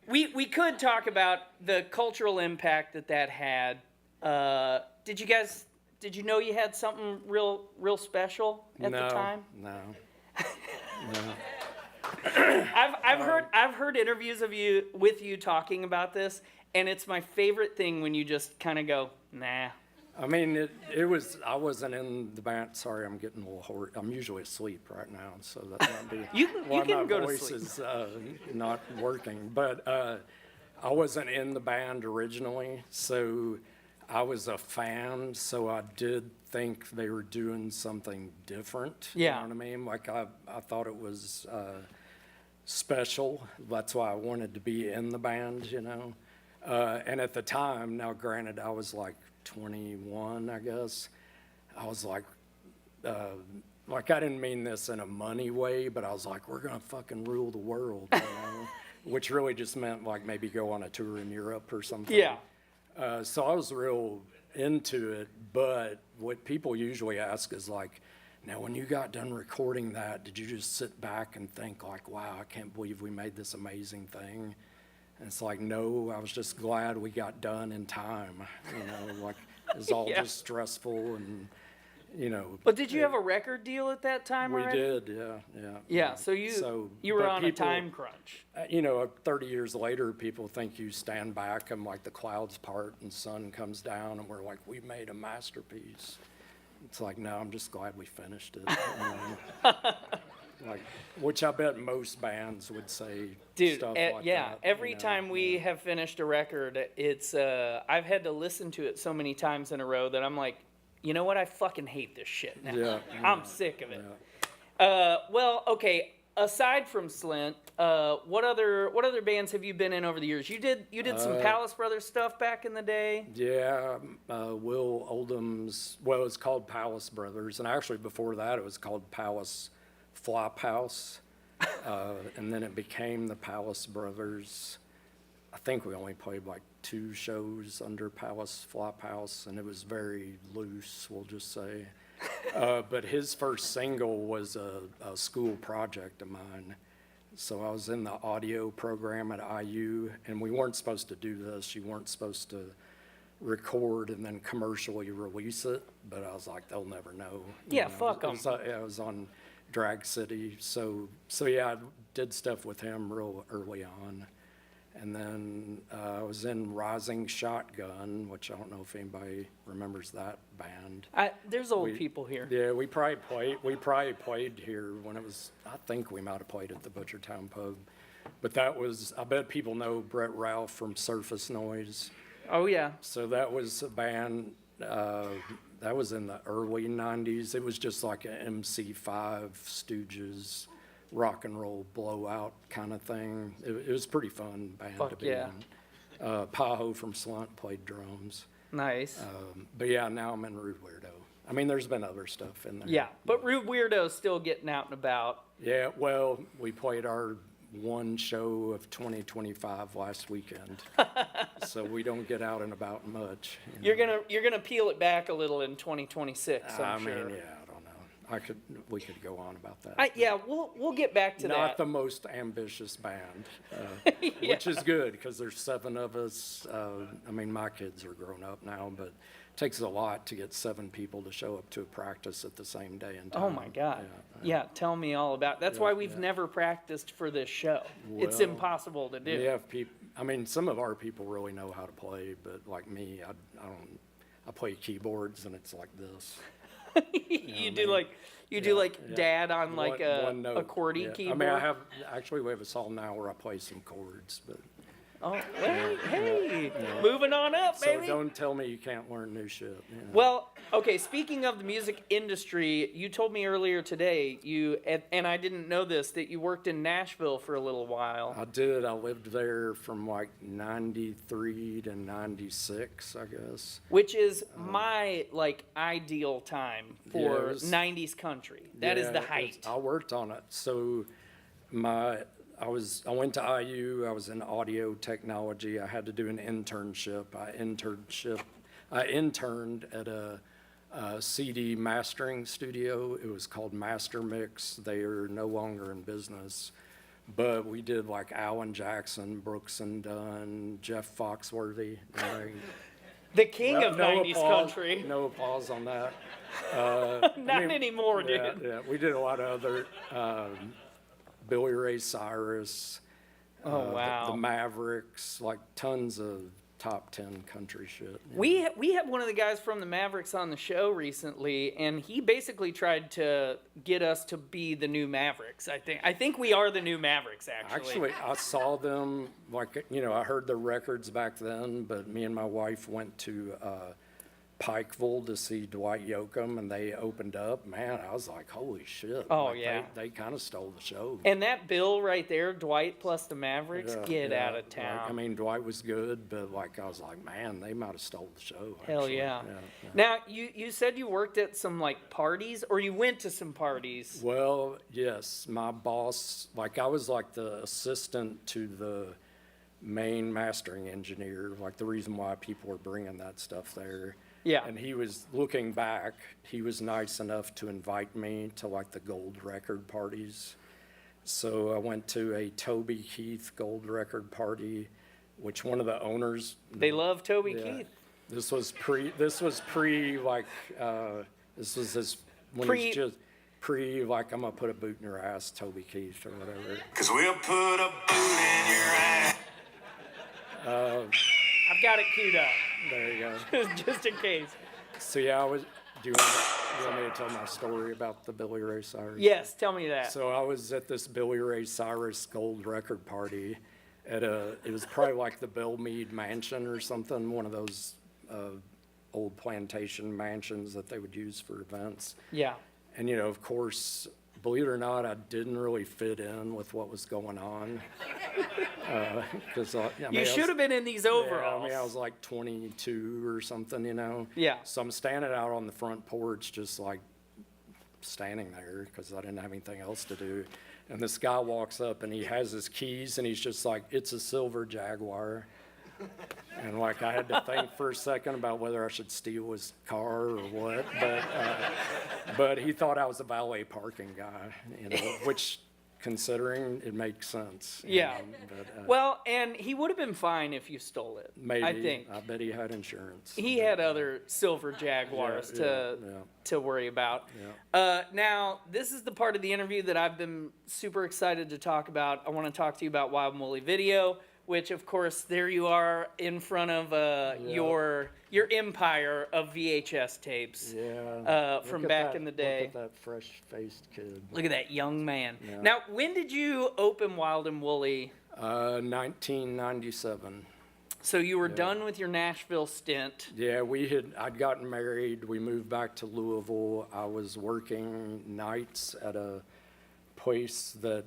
[SPEAKER 3] We could talk about the cultural impact that had. Did you know you had something real special at the time?
[SPEAKER 10] No.
[SPEAKER 3] I've heard interviews with you talking about this, and it's my favorite thing when you just kind of go, nah.
[SPEAKER 10] I mean, I wasn't in the band. Sorry, I'm getting a little hoarse. I'm usually asleep right now, so that might be
[SPEAKER 3] you can go
[SPEAKER 10] my
[SPEAKER 3] to
[SPEAKER 10] voice
[SPEAKER 3] sleep.
[SPEAKER 10] is not working. But I wasn't in the band originally, so I was a fan, so I did think they were doing something different.
[SPEAKER 3] Yeah.
[SPEAKER 10] You know what I mean? Like I thought it was special. That's why I wanted to be in the band, you know. And at the time, now granted, I was like 21, I guess. I was like I didn't mean this in a money way, but I was like, we're gonna fucking rule the world, you know? Which really just meant like maybe go on a tour in Europe or something.
[SPEAKER 3] Yeah.
[SPEAKER 10] So I was real into it, but what people usually ask is like, now when you got done recording that, did you just sit back and think like, wow, I can't believe we made this amazing thing? And it's like, no, I was just glad we got done in time, you know, like it was all
[SPEAKER 3] Yeah.
[SPEAKER 10] just stressful and, you know.
[SPEAKER 3] But did you have a record deal at that time
[SPEAKER 10] We
[SPEAKER 3] already?
[SPEAKER 10] did, yeah.
[SPEAKER 3] Yeah, so you were
[SPEAKER 10] but
[SPEAKER 3] on
[SPEAKER 10] people,
[SPEAKER 3] a time crunch.
[SPEAKER 10] You know, 30 years later, people think you stand back and like the clouds part and sun comes down and we're like, we made a masterpiece. It's like, no, I'm just glad we finished it. You know? Like, which I bet most bands would say
[SPEAKER 3] Dude,
[SPEAKER 10] stuff like
[SPEAKER 3] yeah,
[SPEAKER 10] that.
[SPEAKER 3] every
[SPEAKER 10] you know?
[SPEAKER 3] time we have finished a record, it's I've had to listen to it so many times in a row that I'm like, you know what? I fucking hate this shit now.
[SPEAKER 10] Yeah,
[SPEAKER 3] I'm sick of it.
[SPEAKER 10] Yeah.
[SPEAKER 3] Well, okay. Aside from Slint, what other bands have you been in over the years? You did some Palace Brothers stuff back in the day.
[SPEAKER 10] Yeah, Will Oldham's, well, it's called Palace Brothers, and actually before that it was called Palace Flophouse, and then it became the Palace Brothers. I think we only played like 2 shows under Palace Flophouse, and it was very loose, we'll just say. But his first single was a school project of mine. So I was in the audio program at IU, and we weren't supposed to do this. You weren't supposed to record and then commercially release it, but I was like, they'll never know.
[SPEAKER 3] Yeah, fuck 'em.
[SPEAKER 10] It was on Drag City. So yeah, I did stuff with him real early on. And then I was in Rising Shotgun, which I don't know if anybody remembers that band.
[SPEAKER 3] There's old people here.
[SPEAKER 10] Yeah, we probably played here when it was, I think we might have played at the Butchertown Pub. But that was, I bet people know Brett Ralph from Surface Noise.
[SPEAKER 3] Oh yeah.
[SPEAKER 10] So that was a band, that was in the early 90s. It was just like an MC5 Stooges rock and roll blowout kind of thing. It was a pretty fun band
[SPEAKER 3] Fuck
[SPEAKER 10] to be
[SPEAKER 3] yeah.
[SPEAKER 10] in. Paho from Slunt played drums.
[SPEAKER 3] Nice.
[SPEAKER 10] But yeah, now I'm in Rude Weirdo. I mean, there's been other stuff in there.
[SPEAKER 3] Yeah, but Rude Weirdo's still getting out and about.
[SPEAKER 10] Yeah, well, we played our one show of 2025 last weekend, so we don't get out and about much. You know?
[SPEAKER 3] You're gonna peel it back a little in 2026.
[SPEAKER 10] I
[SPEAKER 3] I'm
[SPEAKER 10] mean,
[SPEAKER 3] sure.
[SPEAKER 10] yeah, I don't know. We could go on about that.
[SPEAKER 3] Yeah, we'll get back to
[SPEAKER 10] Not
[SPEAKER 3] that.
[SPEAKER 10] the most ambitious band, which is good because there's 7 of us. I mean, my kids are grown up now, but it takes a lot to get 7 people to show up to a practice at the same day and time.
[SPEAKER 3] Oh my God. Yeah, tell me all about. That's why we've never practiced for this show. It's
[SPEAKER 10] Well,
[SPEAKER 3] impossible to do.
[SPEAKER 10] We have people. I mean, some of our people really know how to play, but like me, I don't. I play keyboards and it's like this.
[SPEAKER 3] You do like dad on like
[SPEAKER 10] One
[SPEAKER 3] a
[SPEAKER 10] note.
[SPEAKER 3] QWERTY
[SPEAKER 10] Yeah.
[SPEAKER 3] keyboard.
[SPEAKER 10] I mean, we have a song now where I play some chords, but
[SPEAKER 3] Oh, hey, moving on up,
[SPEAKER 10] so
[SPEAKER 3] baby.
[SPEAKER 10] don't tell me you can't learn new shit. You know?
[SPEAKER 3] Well, okay, speaking of the music industry, you told me earlier today, and I didn't know this, that you worked in Nashville for a little while.
[SPEAKER 10] I did. I lived there from like 93 to 96, I guess.
[SPEAKER 3] Which is my like ideal time for
[SPEAKER 10] it was-
[SPEAKER 3] 90s country. That is
[SPEAKER 10] Yeah,
[SPEAKER 3] the
[SPEAKER 10] it was-
[SPEAKER 3] height.
[SPEAKER 10] I worked on it. So I went to IU. I was in audio technology. I had to do an internship. I interned at a CD mastering studio. It was called Master Mix. They are no longer in business. But we did like Alan Jackson, Brooks and Dunn, Jeff Foxworthy.
[SPEAKER 3] The king of 90s
[SPEAKER 10] applause,
[SPEAKER 3] country.
[SPEAKER 10] No applause on that.
[SPEAKER 3] Not anymore,
[SPEAKER 10] Yeah,
[SPEAKER 3] dude.
[SPEAKER 10] yeah, we did a lot of other Billy Ray Cyrus.
[SPEAKER 3] Oh, wow.
[SPEAKER 10] The Mavericks, like tons of top 10 country shit.
[SPEAKER 3] We had one of the guys from the Mavericks on the show recently, and he basically tried to get us to be the new Mavericks. I think we are the new Mavericks, actually.
[SPEAKER 10] Actually, I saw them, like, I heard the records back then, but me and my wife went to Pikeville to see Dwight Yoakam, and they opened up. Man, I was like, holy shit.
[SPEAKER 3] Oh,
[SPEAKER 10] like,
[SPEAKER 3] yeah.
[SPEAKER 10] They kind of stole the show.
[SPEAKER 3] And that bill right there, Dwight plus the Mavericks, get out of town.
[SPEAKER 10] Like, I mean, Dwight was good, but like I was like, man, they might have stole the show.
[SPEAKER 3] Hell
[SPEAKER 10] actually.
[SPEAKER 3] yeah.
[SPEAKER 10] Yeah.
[SPEAKER 3] Now, you said you worked at some, like, parties, or you went to some parties.
[SPEAKER 10] Well, yes, my boss, like I was like the assistant to the main mastering engineer, like the reason why people were bringing that stuff there.
[SPEAKER 3] Yeah.
[SPEAKER 10] And he was looking back, he was nice enough to invite me to like the gold record parties. So I went to a Toby Keith gold record party, which one of the owners.
[SPEAKER 3] They love Toby
[SPEAKER 10] Yeah.
[SPEAKER 3] Keith.
[SPEAKER 10] This was pre like, this was his, when he's just like, I'm gonna put a boot in your ass, Toby Keith or whatever.
[SPEAKER 5] 'Cause we'll put a boot in your ass.
[SPEAKER 3] I've got it queued up,
[SPEAKER 10] There you go.
[SPEAKER 3] just in case.
[SPEAKER 10] So yeah, do you want me to tell my story about the Billy Ray Cyrus?
[SPEAKER 3] Yes, tell me that.
[SPEAKER 10] So I was at this Billy Ray Cyrus gold record party at it was probably like the Bellmead Mansion or something, one of those old plantation mansions that they would use for events.
[SPEAKER 3] Yeah.
[SPEAKER 10] And of course, believe it or not, I didn't really fit in with what was going on. Because
[SPEAKER 3] You should have been in these overalls.
[SPEAKER 10] I was like 22 or something,
[SPEAKER 3] Yeah.
[SPEAKER 10] So I'm standing out on the front porch, just like standing there because I didn't have anything else to do. And this guy walks up and he has his keys and he's just like, it's a silver Jaguar. And like I had to think for a second about whether I should steal his car or what, but he thought I was a valet parking guy, which considering it makes sense.
[SPEAKER 3] Yeah.
[SPEAKER 10] But,
[SPEAKER 3] Well, and he would have been fine if you stole it.
[SPEAKER 10] maybe
[SPEAKER 3] I think.
[SPEAKER 10] I bet he had insurance.
[SPEAKER 3] He had other silver Jaguars to worry about. Now, this is the part of the interview that I've been super excited to talk about. I want to talk to you about Wild Woolly Video, which, of course, there you are in front of your empire of VHS tapes from back in the day.
[SPEAKER 10] Look at that fresh-faced kid.
[SPEAKER 3] Look at that young man.
[SPEAKER 10] Yeah.
[SPEAKER 3] Now, when did you open Wild and Woolly?
[SPEAKER 10] 1997.
[SPEAKER 3] So you were done with your Nashville stint.
[SPEAKER 10] Yeah, I'd gotten married. We moved back to Louisville. I was working nights at a place that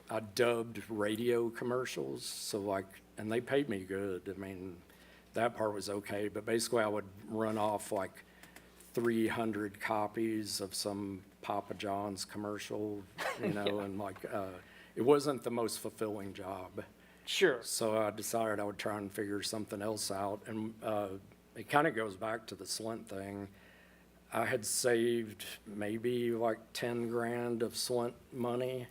[SPEAKER 10] I dubbed radio commercials. So and they paid me good. I mean, that part was okay. But basically I would run off like 300 copies of some Papa John's commercial, and it wasn't the most fulfilling job.
[SPEAKER 3] Sure.
[SPEAKER 10] So I decided I would try and figure something else out. And it kind of goes back to the Slint thing. I had saved maybe like 10 grand of Slint money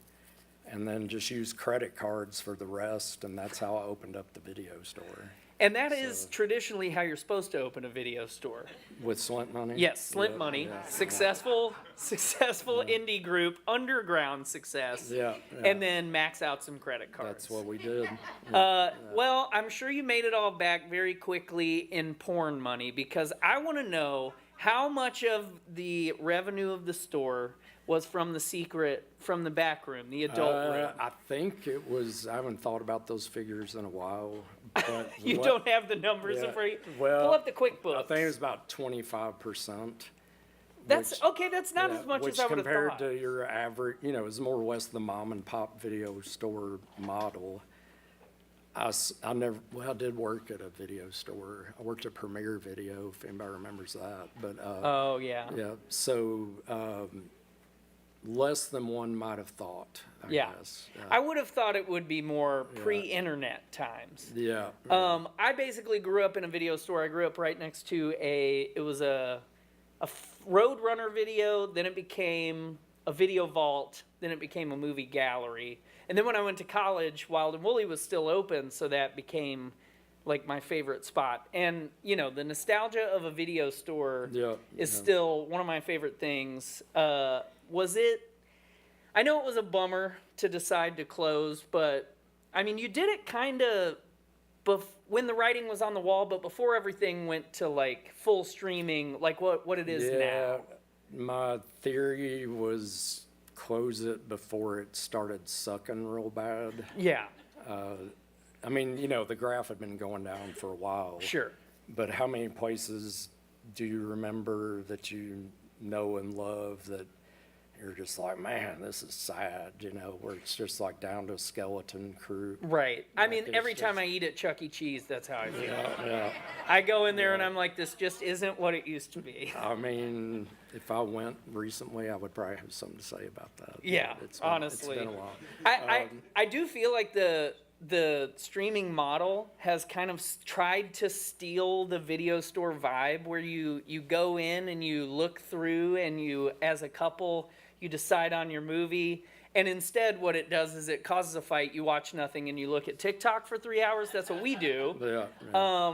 [SPEAKER 10] and then just used credit cards for the rest. And that's how I opened up the video store.
[SPEAKER 3] And that is traditionally how you're supposed to open a video store.
[SPEAKER 10] With Slint money?
[SPEAKER 3] Yes, Slint money.
[SPEAKER 10] Yeah.
[SPEAKER 3] Successful indie group, underground success.
[SPEAKER 10] Yeah.
[SPEAKER 3] And then max out some credit cards.
[SPEAKER 10] That's what we did.
[SPEAKER 3] Well, I'm sure you made it all back very quickly in porn money, because I want to know how much of the revenue of the store was from the back room, the adult room.
[SPEAKER 10] I think it was, I haven't thought about those figures in a while. But
[SPEAKER 3] You don't have the numbers in front of you?
[SPEAKER 10] Well,
[SPEAKER 3] Pull up the QuickBooks.
[SPEAKER 10] I think it was about 25%.
[SPEAKER 3] That's okay. That's not as much as I would have
[SPEAKER 10] compared
[SPEAKER 3] thought.
[SPEAKER 10] to your average, it was more or less the mom and pop video store model. I did work at a video store. I worked at Premiere Video, if anybody remembers that. But
[SPEAKER 3] Oh yeah.
[SPEAKER 10] yeah, so less than one might have thought. I guess.
[SPEAKER 3] I would have thought it would be more pre-internet times.
[SPEAKER 10] Yeah.
[SPEAKER 3] I basically grew up in a video store. I grew up right next to it was a Roadrunner video, then it became a video vault, then it became a movie gallery. And then when I went to college, Wild and Woolly was still open, so that became like my favorite spot. And, the nostalgia of a video store is still one of my favorite things. I know it was a bummer to decide to close, but I mean, you did it kind of when the writing was on the wall, but before everything went to like full streaming, like what it is now?
[SPEAKER 10] My theory was close it before it started sucking real bad.
[SPEAKER 3] Yeah,
[SPEAKER 10] I mean, you know, the graph had been going down for a while.
[SPEAKER 3] sure.
[SPEAKER 10] But how many places do you remember that you know and love that you're just like, man, this is sad, you know, where it's just like down to a skeleton crew?
[SPEAKER 3] Right. I mean,
[SPEAKER 10] it's
[SPEAKER 3] every time
[SPEAKER 10] just-
[SPEAKER 3] I eat at Chuck E. Cheese, that's how I feel.
[SPEAKER 10] Yeah.
[SPEAKER 3] I go in there and I'm like, this just isn't what it used to be.
[SPEAKER 10] I mean, if I went recently, I would probably have something to say about that.
[SPEAKER 3] Yeah, honestly.
[SPEAKER 10] It's been a while.
[SPEAKER 3] I do feel like the streaming model has kind of tried to steal the video store vibe where you go in and you look through and you, as a couple, you decide on your movie. And instead what it does is it causes a fight, you watch nothing, and you look at TikTok for 3 hours. That's what we do.
[SPEAKER 10] Yeah.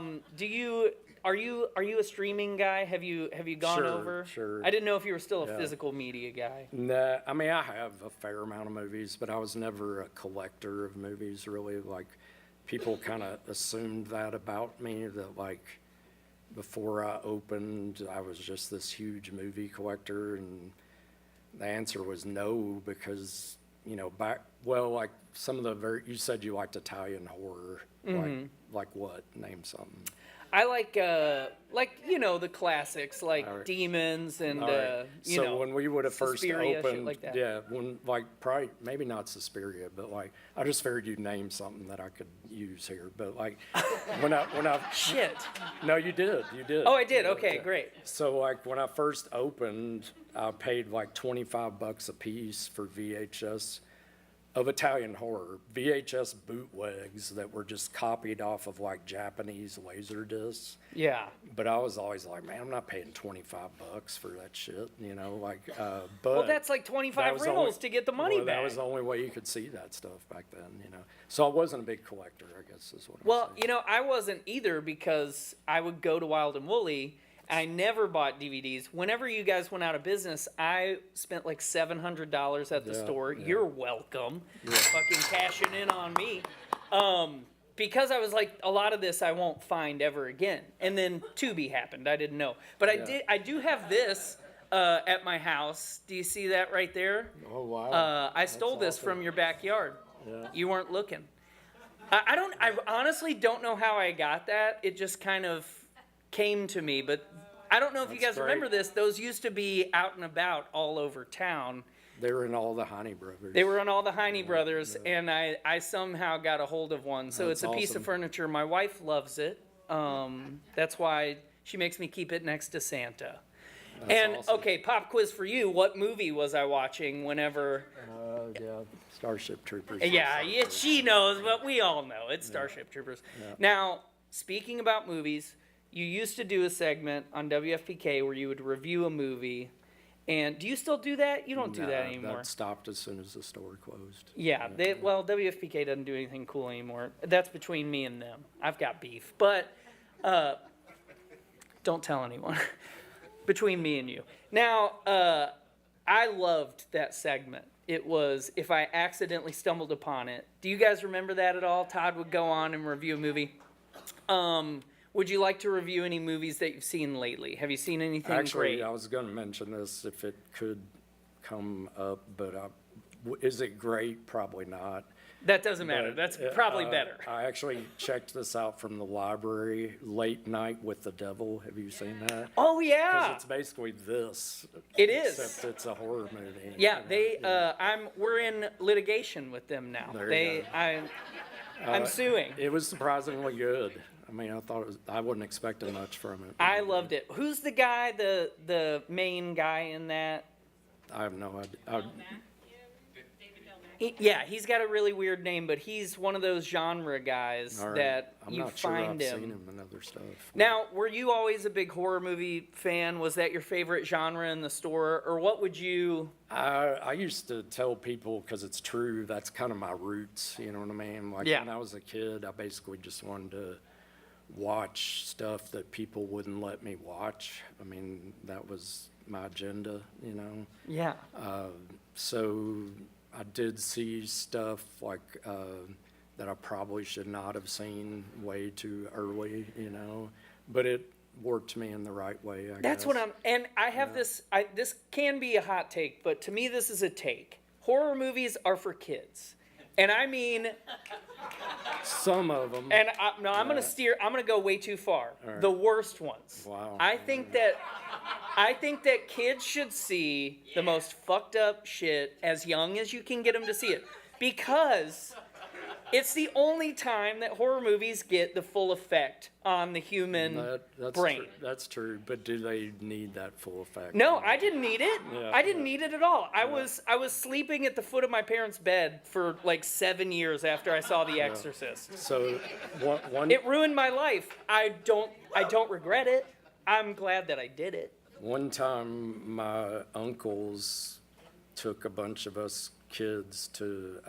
[SPEAKER 3] Are you a streaming guy? Have you gone
[SPEAKER 10] Sure,
[SPEAKER 3] over?
[SPEAKER 10] sure.
[SPEAKER 3] I didn't know if you were still a
[SPEAKER 10] Yeah.
[SPEAKER 3] physical media guy.
[SPEAKER 10] Nah, I mean, I have a fair amount of movies, but I was never a collector of movies, really. Like, people kind of assumed that about me, that, like, before I opened, I was just this huge movie collector, and the answer was no, because, you know, like, some of the you said you liked Italian horror. Like what? Name something.
[SPEAKER 3] I like you know, the classics like
[SPEAKER 10] All right.
[SPEAKER 3] Demons and
[SPEAKER 10] All right.
[SPEAKER 3] you
[SPEAKER 10] So
[SPEAKER 3] know,
[SPEAKER 10] when we would have first
[SPEAKER 3] Suspiria, shit
[SPEAKER 10] opened,
[SPEAKER 3] like that.
[SPEAKER 10] yeah, when like probably maybe not Suspiria, but like I just figured you'd name something that I could use here. But like when I
[SPEAKER 3] Shit.
[SPEAKER 10] no, you did.
[SPEAKER 3] Oh, I did. Okay, great.
[SPEAKER 10] So like when I first opened, I paid like $25 a piece for VHS of Italian horror, VHS bootlegs that were just copied off of like Japanese laser discs.
[SPEAKER 3] Yeah.
[SPEAKER 10] But I was always like, man, I'm not paying $25 for that shit, you know, like, but.
[SPEAKER 3] Well, that's like
[SPEAKER 10] that
[SPEAKER 3] 25
[SPEAKER 10] was
[SPEAKER 3] rentals
[SPEAKER 10] only-
[SPEAKER 3] to get the money
[SPEAKER 10] well,
[SPEAKER 3] back.
[SPEAKER 10] That was the only way you could see that stuff back then, you know. So I wasn't a big collector, I guess is what I'm
[SPEAKER 3] Well,
[SPEAKER 10] saying.
[SPEAKER 3] you know, I wasn't either because I would go to Wild and Woolly. I never bought DVDs. Whenever you guys went out of business, I spent like $700 at the
[SPEAKER 10] Yeah,
[SPEAKER 3] store.
[SPEAKER 10] yeah.
[SPEAKER 3] You're welcome. Fucking cashing in on me. Because I was like, a lot of this I won't find ever again. And then Tubi happened. I didn't know. But I do have this at my house. Do you see that right there?
[SPEAKER 10] Oh, wow.
[SPEAKER 3] I stole this
[SPEAKER 10] awesome.
[SPEAKER 3] from your backyard.
[SPEAKER 10] Yeah.
[SPEAKER 3] You weren't looking. I honestly don't know how I got that. It just kind of came to me, but I don't know if you guys
[SPEAKER 10] That's great.
[SPEAKER 3] remember this. Those used to be out and about all over town.
[SPEAKER 10] They were in all the Honey Brothers.
[SPEAKER 3] They were on all the Heine Brothers, and I somehow got a hold of one. So
[SPEAKER 10] That's
[SPEAKER 3] it's a piece of
[SPEAKER 10] awesome.
[SPEAKER 3] furniture. My wife loves it. That's why she makes me keep it next to Santa. And
[SPEAKER 10] awesome.
[SPEAKER 3] okay, pop quiz for you. What movie was I watching whenever?
[SPEAKER 10] Yeah, Starship Troopers.
[SPEAKER 3] Yeah, she knows, but we all know it's Starship Troopers. Now, speaking about movies, you used to do a segment on WFPK where you would review a movie. And do you still do that? You don't do that anymore.
[SPEAKER 10] That stopped as soon as the store closed.
[SPEAKER 3] Yeah, well, WFPK doesn't do anything cool anymore. That's between me and them. I've got beef. But don't tell anyone. Between me and you. Now, I loved that segment. It was If I Accidentally Stumbled Upon It. Do you guys remember that at all? Todd would go on and review a movie. Would you like to review any movies that you've seen lately? Have you seen anything
[SPEAKER 10] Actually,
[SPEAKER 3] great?
[SPEAKER 10] I was going to mention this if it could come up, but is it great? Probably not.
[SPEAKER 3] That doesn't matter.
[SPEAKER 10] But,
[SPEAKER 3] That's probably better.
[SPEAKER 10] I actually checked this out from the library, Late Night with the Devil. Have you seen that?
[SPEAKER 3] Oh,
[SPEAKER 10] 'Cause
[SPEAKER 3] yeah.
[SPEAKER 10] it's basically this.
[SPEAKER 3] It is.
[SPEAKER 10] Except it's a horror movie.
[SPEAKER 3] Yeah, we're in litigation with them now.
[SPEAKER 10] There you go.
[SPEAKER 3] I'm suing.
[SPEAKER 10] It was surprisingly good. I mean, I wasn't expecting much from it.
[SPEAKER 3] I loved it. Who's the guy, the main guy in that?
[SPEAKER 10] I have no idea.
[SPEAKER 3] Yeah, he's got a really weird name, but he's one of those genre guys
[SPEAKER 10] All right.
[SPEAKER 3] that
[SPEAKER 10] I'm
[SPEAKER 3] you
[SPEAKER 10] not sure
[SPEAKER 3] find
[SPEAKER 10] I've
[SPEAKER 3] him.
[SPEAKER 10] seen him in other stuff.
[SPEAKER 3] Now, were you always a big horror movie fan? Was that your favorite genre in the store, or what would you?
[SPEAKER 10] I used to tell people, because it's true, that's kind of my roots, you know what I mean? Like
[SPEAKER 3] Yeah.
[SPEAKER 10] when I was a kid, I basically just wanted to watch stuff that people wouldn't let me watch. I mean, that was my agenda, you know?
[SPEAKER 3] Yeah.
[SPEAKER 10] So I did see stuff like that I probably should not have seen way too early, you know, but it worked me in the right way, I guess.
[SPEAKER 3] That's what and I have this, this can be a hot take, but to me this is a take. Horror movies are for kids. And I mean,
[SPEAKER 10] some of them.
[SPEAKER 3] and I'm going to go way too far.
[SPEAKER 10] Right.
[SPEAKER 3] The worst ones.
[SPEAKER 10] Wow.
[SPEAKER 3] I think that kids should see the most fucked up shit as young as you can get them to see it. Because it's the only time that horror movies get the full effect on the human brain.
[SPEAKER 10] That's true, but do they need that full effect?
[SPEAKER 3] No, I didn't need it.
[SPEAKER 10] Yeah,
[SPEAKER 3] I didn't need it at all. I was sleeping at the foot of my parents' bed for like 7 years after I saw The Exorcist.
[SPEAKER 10] So one
[SPEAKER 3] It ruined my life. I don't regret it. I'm glad that I did it.
[SPEAKER 10] One time, my uncles took a bunch of us kids to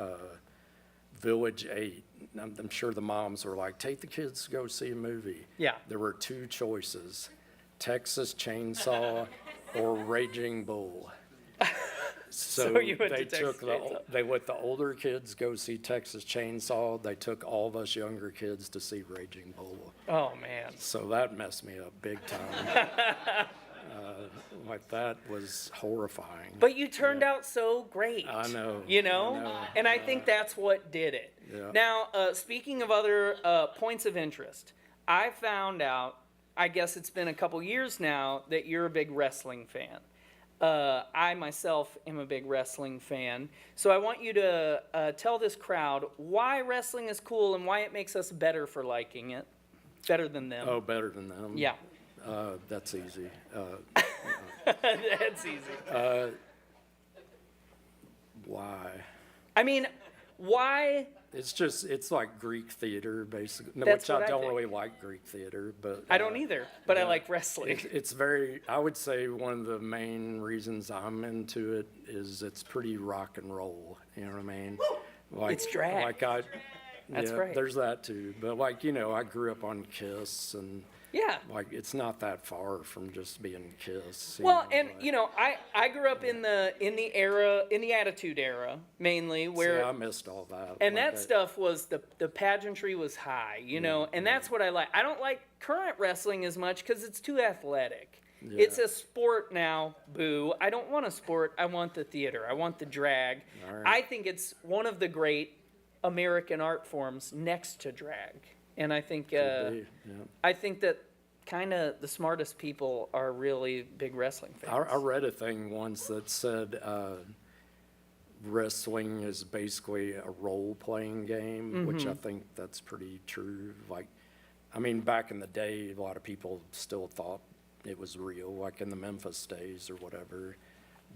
[SPEAKER 10] Village 8. I'm sure the moms were like, take the kids to go see a movie.
[SPEAKER 3] Yeah.
[SPEAKER 10] There were two choices, Texas Chainsaw or Raging Bull. So
[SPEAKER 3] you went to
[SPEAKER 10] they
[SPEAKER 3] Texas
[SPEAKER 10] took
[SPEAKER 3] Chainsaw.
[SPEAKER 10] they let the older kids go see Texas Chainsaw. They took all of us younger kids to see Raging Bull.
[SPEAKER 3] Oh man.
[SPEAKER 10] So that messed me up big time. Like that was horrifying.
[SPEAKER 3] But you turned out so great.
[SPEAKER 10] I know.
[SPEAKER 3] You know?
[SPEAKER 10] I know.
[SPEAKER 3] And I think that's what did it.
[SPEAKER 10] Yeah.
[SPEAKER 3] Now, speaking of other points of interest, I found out, I guess it's been a couple years now, that you're a big wrestling fan. I myself am a big wrestling fan. So I want you to tell this crowd why wrestling is cool and why it makes us better for liking it. Better than them.
[SPEAKER 10] Oh, better than them?
[SPEAKER 3] Yeah.
[SPEAKER 10] That's easy.
[SPEAKER 3] That's easy.
[SPEAKER 10] Why?
[SPEAKER 3] I mean, why?
[SPEAKER 10] It's like Greek theater, basically. No,
[SPEAKER 3] That's
[SPEAKER 10] which
[SPEAKER 3] what
[SPEAKER 10] I
[SPEAKER 3] I
[SPEAKER 10] don't
[SPEAKER 3] think.
[SPEAKER 10] really like Greek theater, but
[SPEAKER 3] I don't either, but I
[SPEAKER 10] yeah.
[SPEAKER 3] like wrestling.
[SPEAKER 10] It's very. I would say one of the main reasons I'm into it is it's pretty rock and roll. You know what I mean? Like,
[SPEAKER 3] It's drag.
[SPEAKER 10] Like
[SPEAKER 3] That's
[SPEAKER 10] yeah,
[SPEAKER 3] right.
[SPEAKER 10] There's that too, but like I grew up on Kiss and.
[SPEAKER 3] Yeah.
[SPEAKER 10] Like it's not that far from just being Kiss.
[SPEAKER 3] Well, and I grew up in the Attitude Era mainly, where
[SPEAKER 10] I missed all that.
[SPEAKER 3] and
[SPEAKER 10] Like
[SPEAKER 3] that stuff was the pageantry was high, and that's what I like. I don't like current wrestling as much because it's too athletic.
[SPEAKER 10] Yeah.
[SPEAKER 3] It's a sport now, boo. I don't want a sport. I want the theater. I want the drag.
[SPEAKER 10] All right.
[SPEAKER 3] I think it's one of the great American art forms next to drag. And I think
[SPEAKER 10] Could be, yeah.
[SPEAKER 3] I think that kind of the smartest people are really big wrestling fans.
[SPEAKER 10] I read a thing once that said wrestling is basically a role-playing game, which I think that's pretty true. Like, I mean, back in the day, a lot of people still thought it was real, like in the Memphis days or whatever.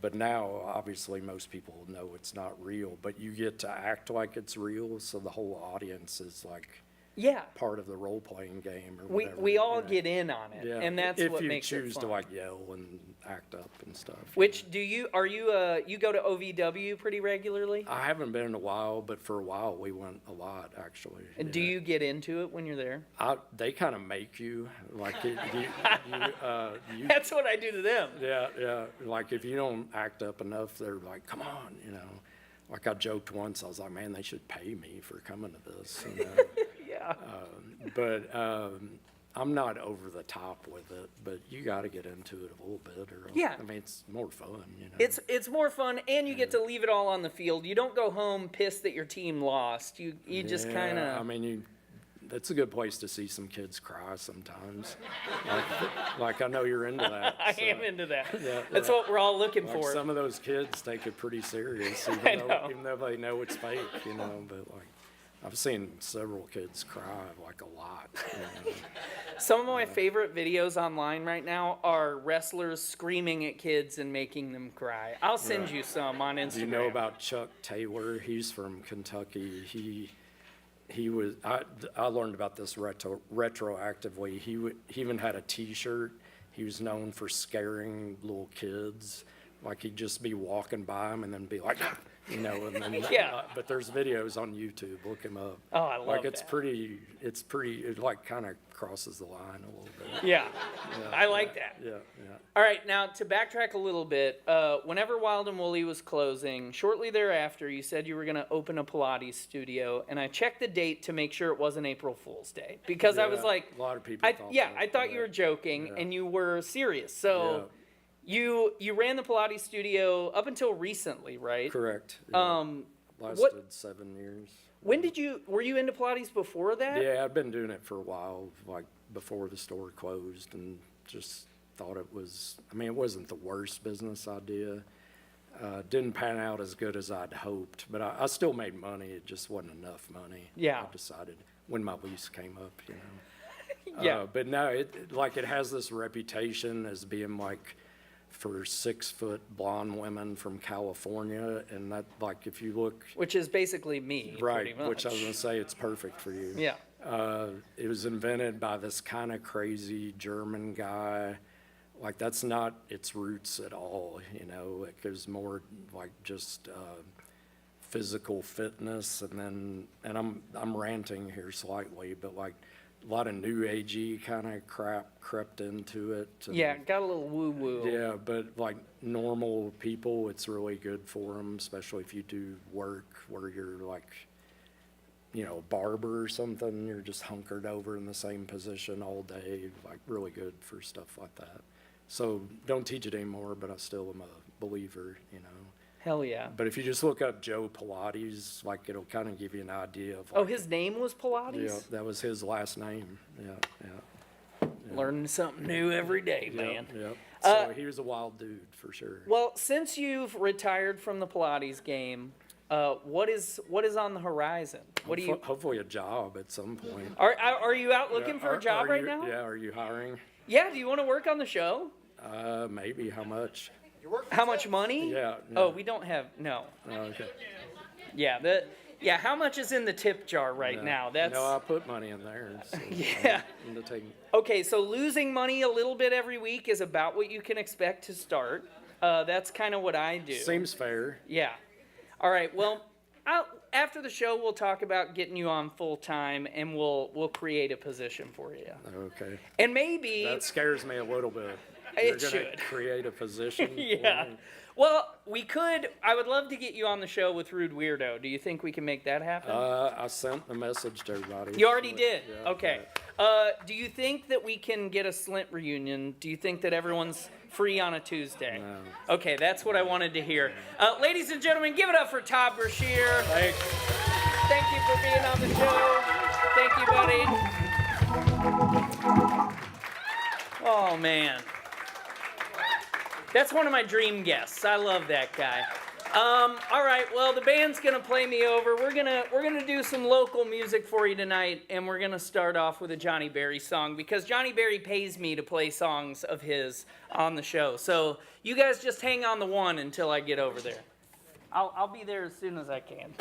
[SPEAKER 10] But now, obviously, most people know it's not real, but you get to act like it's real, so the whole audience is like
[SPEAKER 3] Yeah,
[SPEAKER 10] part of the role-playing game or
[SPEAKER 3] we
[SPEAKER 10] whatever.
[SPEAKER 3] all
[SPEAKER 10] you know.
[SPEAKER 3] get in on it,
[SPEAKER 10] Yeah,
[SPEAKER 3] and that's
[SPEAKER 10] if
[SPEAKER 3] what
[SPEAKER 10] you
[SPEAKER 3] makes it
[SPEAKER 10] choose
[SPEAKER 3] fun.
[SPEAKER 10] to like yell and act up and stuff.
[SPEAKER 3] Which you go to OVW pretty regularly?
[SPEAKER 10] I haven't been in a while, but for a while we went a lot actually.
[SPEAKER 3] And do
[SPEAKER 10] yeah.
[SPEAKER 3] you get into it when you're there?
[SPEAKER 10] They kind of make you like you.
[SPEAKER 3] That's what I do to them.
[SPEAKER 10] Yeah. Like if you don't act up enough, they're like, "Come on," Like I joked once, I was like, "Man, they should pay me for coming to this."
[SPEAKER 3] Yeah.
[SPEAKER 10] But I'm not over the top with it. But you got to get into it a little bit, or
[SPEAKER 3] Yeah.
[SPEAKER 10] I mean, it's more fun.
[SPEAKER 3] It's more fun, and you get to leave it all on the field. You don't go home pissed that your team lost. You just kind
[SPEAKER 10] I
[SPEAKER 3] of.
[SPEAKER 10] mean, that's a good place to see some kids cry sometimes. like I know you're into that.
[SPEAKER 3] I
[SPEAKER 10] so,
[SPEAKER 3] am into that.
[SPEAKER 10] Yeah,
[SPEAKER 3] That's
[SPEAKER 10] yeah.
[SPEAKER 3] what we're all looking
[SPEAKER 10] Like
[SPEAKER 3] for.
[SPEAKER 10] some of those kids take it pretty serious,
[SPEAKER 3] I know.
[SPEAKER 10] even though they know it's fake, But like, I've seen several kids cry like a lot.
[SPEAKER 3] Some of my favorite videos online right now are wrestlers screaming at kids and making them cry. I'll send you some on Instagram.
[SPEAKER 10] Do you know about Chuck Taylor? He's from Kentucky. He was. I learned about this retroactively. He even had a T-shirt. He was known for scaring little kids Like he'd just be walking by him and then be like, you know, and then,
[SPEAKER 3] Yeah.
[SPEAKER 10] But there's videos on YouTube, look him up.
[SPEAKER 3] Oh, I love
[SPEAKER 10] Like it's
[SPEAKER 3] that.
[SPEAKER 10] pretty, it like kind of crosses the line a little bit.
[SPEAKER 3] Yeah, I like that.
[SPEAKER 10] Yeah.
[SPEAKER 3] All right, now to backtrack a little bit, whenever Wild and Woolly was closing, shortly thereafter, you said you were going to open a Pilates studio, and I checked the date to make sure it wasn't April Fool's Day because I was
[SPEAKER 10] Yeah,
[SPEAKER 3] like,
[SPEAKER 10] a lot of people thought that,
[SPEAKER 3] I thought you were joking, and you were serious. So you ran the Pilates studio up until recently, right?
[SPEAKER 10] Correct. Yeah. Lasted 7 years.
[SPEAKER 3] When were you into Pilates before that?
[SPEAKER 10] Yeah, I've been doing it for a while, like before the store closed, and just thought it was, I mean, it wasn't the worst business idea. Didn't pan out as good as I'd hoped, but I still made money. It just wasn't enough money.
[SPEAKER 3] Yeah.
[SPEAKER 10] I decided when my lease came up, you know.
[SPEAKER 3] Yeah.
[SPEAKER 10] But no, it has this reputation as being like for 6-foot blonde women from California, and that, like, if you look,
[SPEAKER 3] Which is basically me,
[SPEAKER 10] right,
[SPEAKER 3] pretty much.
[SPEAKER 10] which I was gonna say, it's perfect for you.
[SPEAKER 3] Yeah.
[SPEAKER 10] It was invented by this kind of crazy German guy. Like, that's not its roots at all, you know. It goes more like just physical fitness, and I'm ranting here slightly, but like a lot of new agey kind of crap crept into it. And
[SPEAKER 3] Yeah, got a little woo-woo.
[SPEAKER 10] yeah, but like normal people, it's really good for them, especially if you do work where you're like, you know, a barber or something, you're just hunkered over in the same position all day, like really good for stuff like that. So don't teach it anymore, but I still am a believer, you know.
[SPEAKER 3] Hell yeah.
[SPEAKER 10] But if you just look up Joe Pilates, like it'll kind of give you an idea of.
[SPEAKER 3] Oh,
[SPEAKER 10] like,
[SPEAKER 3] his name was Pilates?
[SPEAKER 10] Yeah, that was his last name. Yeah.
[SPEAKER 3] Learning something new every day, man.
[SPEAKER 10] Yeah. So he was a wild dude for sure.
[SPEAKER 3] Well, since you've retired from the Pilates game, what is on the horizon? What do you?
[SPEAKER 10] Hopefully a job at some point.
[SPEAKER 3] Are you out looking for a job right now?
[SPEAKER 10] Yeah. Are you hiring?
[SPEAKER 3] Yeah. Do you want to work on the show?
[SPEAKER 10] Maybe. How much?
[SPEAKER 3] How much money?
[SPEAKER 10] Yeah.
[SPEAKER 3] Oh, we don't have no.
[SPEAKER 10] Oh, okay.
[SPEAKER 3] Yeah. How much is in the tip jar right now? That's
[SPEAKER 10] No, I put money in there. So
[SPEAKER 3] Yeah.
[SPEAKER 10] I'm into taking.
[SPEAKER 3] Okay. So losing money a little bit every week is about what you can expect to start. That's kind of what I do.
[SPEAKER 10] Seems fair.
[SPEAKER 3] Yeah. All right. Well, after the show, we'll talk about getting you on full time, and we'll create a position for you.
[SPEAKER 10] Okay.
[SPEAKER 3] And maybe
[SPEAKER 10] That scares me a little bit.
[SPEAKER 3] It
[SPEAKER 10] You're gonna
[SPEAKER 3] should.
[SPEAKER 10] create a position.
[SPEAKER 3] yeah.
[SPEAKER 10] For me?
[SPEAKER 3] Well, we could. I would love to get you on the show with Rude Weirdo. Do you think we can make that happen?
[SPEAKER 10] I sent the message to everybody.
[SPEAKER 3] You already did.
[SPEAKER 10] Yeah,
[SPEAKER 3] Okay. Do you think that we can get a Slint reunion? Do you think that everyone's free on a Tuesday?
[SPEAKER 10] No.
[SPEAKER 3] Okay, that's what I wanted to hear. Ladies and gentlemen, give it up for Todd Brashear.
[SPEAKER 10] Thanks.
[SPEAKER 3] Thank you for being on the show. Thank you, buddy. Oh, man. That's one of my dream guests. I love that guy. All right, well, the band's gonna play me over. We're gonna do some local music for you tonight, and we're gonna start off with a Johnny Berry song because Johnny Berry pays me to play songs of his on the show. So you guys just hang on the one until I get over there. I'll be there as soon as I can.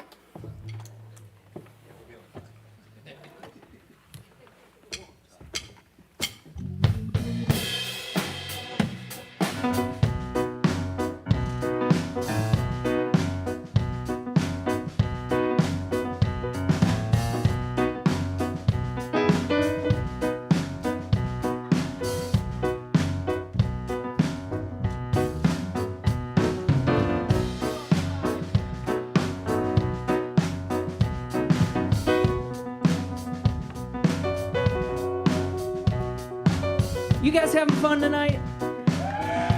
[SPEAKER 3] You guys having fun tonight?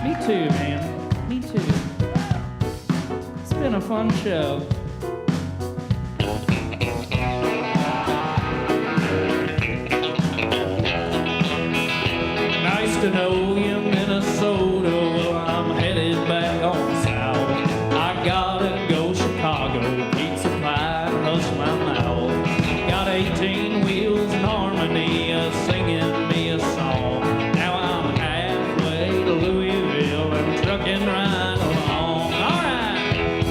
[SPEAKER 3] Me too, man. Me too. It's been a fun show. Nice to know you, Minnesota. Well, I'm headed back on south. I gotta go Chicago, pizza pie, hush my mouth. Got 18 wheels in harmony, singing me a song. Now I'm halfway to Louisville and trucking right along. All right,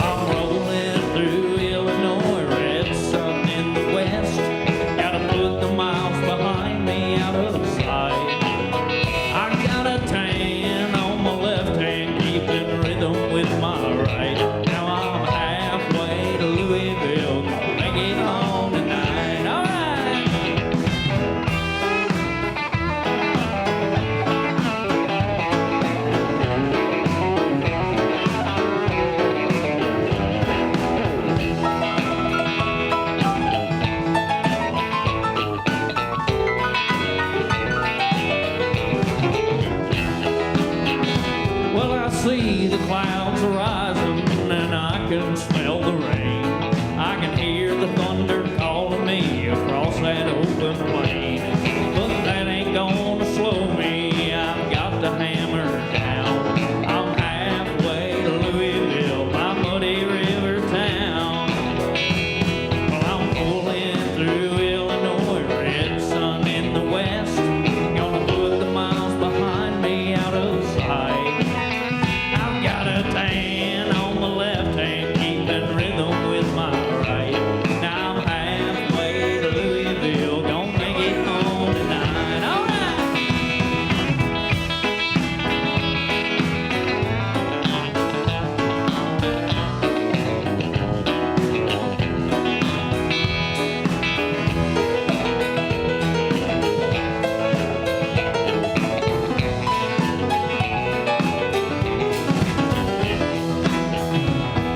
[SPEAKER 3] I'm rolling
[SPEAKER 1] can smell the rain. I can hear the thunder calling me across that open plain. But that ain't gonna slow me. I've got the hammer down. I'm halfway to Louisville, my muddy river town. Well, I'm pulling through Illinois, red sun in the west. Gonna put the miles behind me out of sight. I've got a tan on my left hand, keeping rhythm with my right. Now I'm halfway to Louisville, gonna make it home tonight. All right.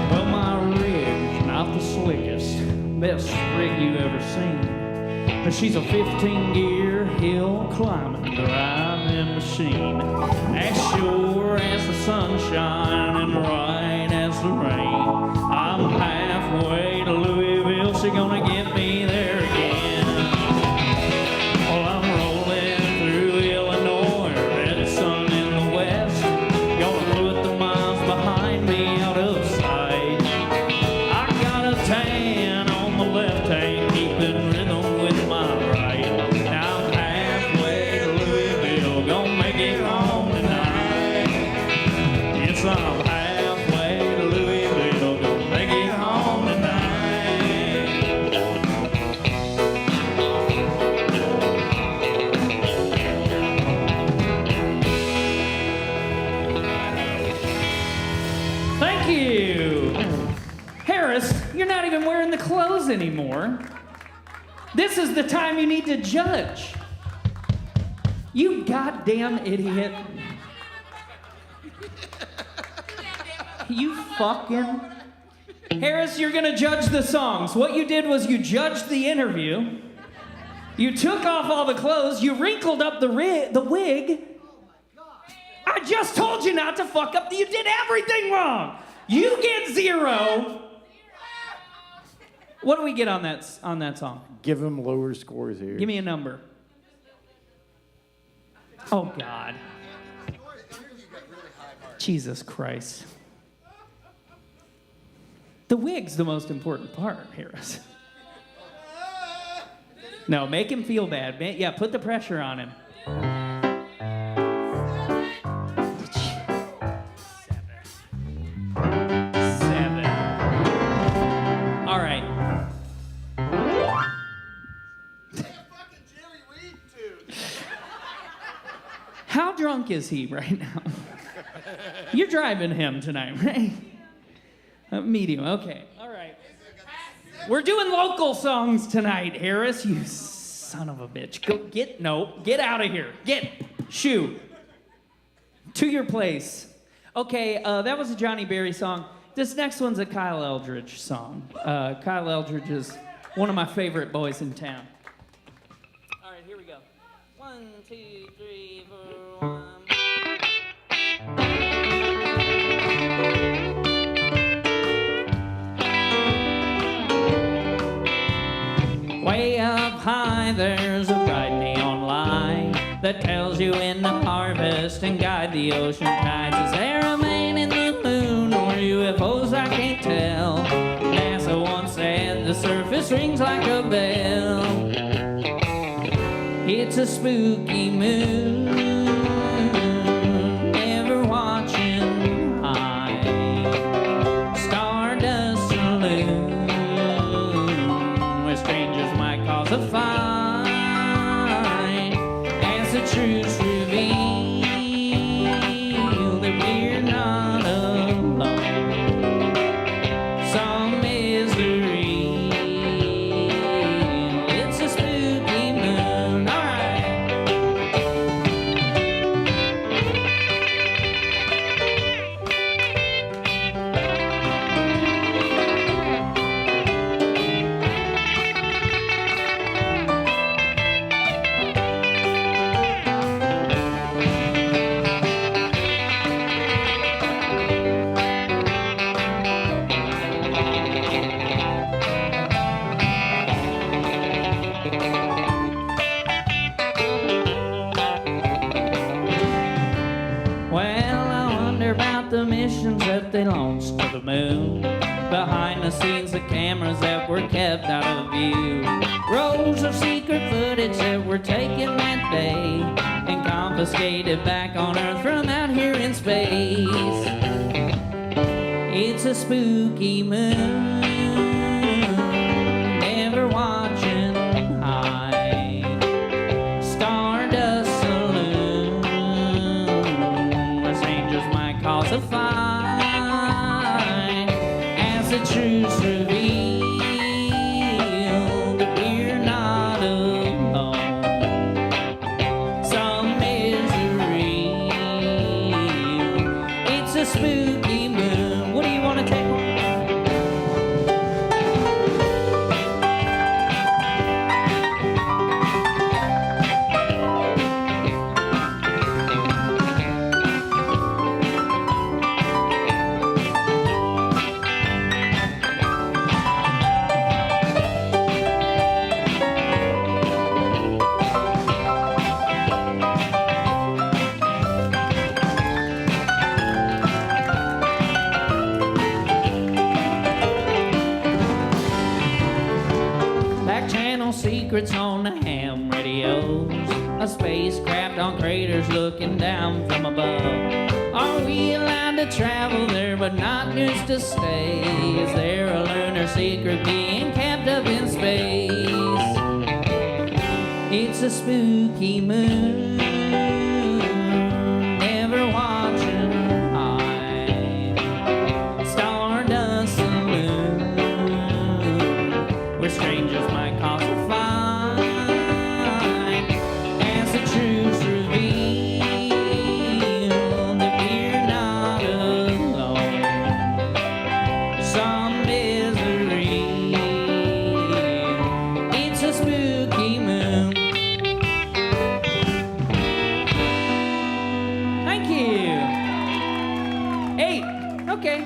[SPEAKER 1] Well, my rig's not the slickest, best rig you ever seen. But she's a 15-gear hill climbing, driving machine. As sure as the sunshine and right as the rain. I'm halfway to Louisville, she gonna get me there again. Well, I'm rolling through Illinois, red sun in the west. Gonna put the miles behind me out of sight. I got a tan on the left hand, keeping rhythm with my right. Now I'm halfway to Louisville, gonna make it home tonight. Yes, I'm halfway to Louisville, gonna make it home tonight. Thank you. Harris, you're not even wearing the clothes anymore. This is the time you need to judge. You goddamn idiot. You fucking... Harris, you're gonna judge the songs. What you did was you judged the interview. You took off all the clothes. You wrinkled up the wig. I just told you not to fuck up. You did everything wrong. You get 0. What do we get on that song?
[SPEAKER 2] Give him lower scores here.
[SPEAKER 1] Give me a number. Oh, God. Jesus Christ. The wig's the most important part, Harris. No, make him feel bad. Yeah, put the pressure on him. 7. All right. How drunk is he right now? You're driving him tonight, right? Medium, okay. All right. We're doing local songs tonight, Harris. You son of a bitch. Get out of here. Shoo. To your place. Okay, that was a Johnny Berry song. This next one's a Kyle Eldridge song. Kyle Eldridge is one of my favorite boys in town. All right, here we go. 1, 2, 3, 4, 1. Way up high, there's a bright neon light that tells you when to harvest and guide the ocean tides. Is there a man in the moon or UFOs? I can't tell. NASA once said the surface rings like a bell. It's a spooky moon, ever watching high. Stardust saloon, where strangers might cause a fight. As the truths reveal that we're not alone. Some misery, it's a spooky moon. All right. saloon. Behind the scenes, the cameras that were kept out of view. Rolls of secret footage that were taken that day and confiscated back on Earth from out here in space. It's a spooky moon, never watching high. Stardust saloon, where strangers might cause a fight. As the truth's revealed, that we're not alone. Some misery. It's a spooky moon. What do you want to take home? Back channel secrets on the ham radios. A spacecraft on craters looking down from above. Are we allowed to travel there but not just to stay? Is there a lunar secret being kept up in space? It's a spooky moon, never watching high. Stardust saloon, where strangers might cause a fight. As the truth's revealed, that we're not alone. Some misery. It's a spooky moon. Thank you. 8. Okay.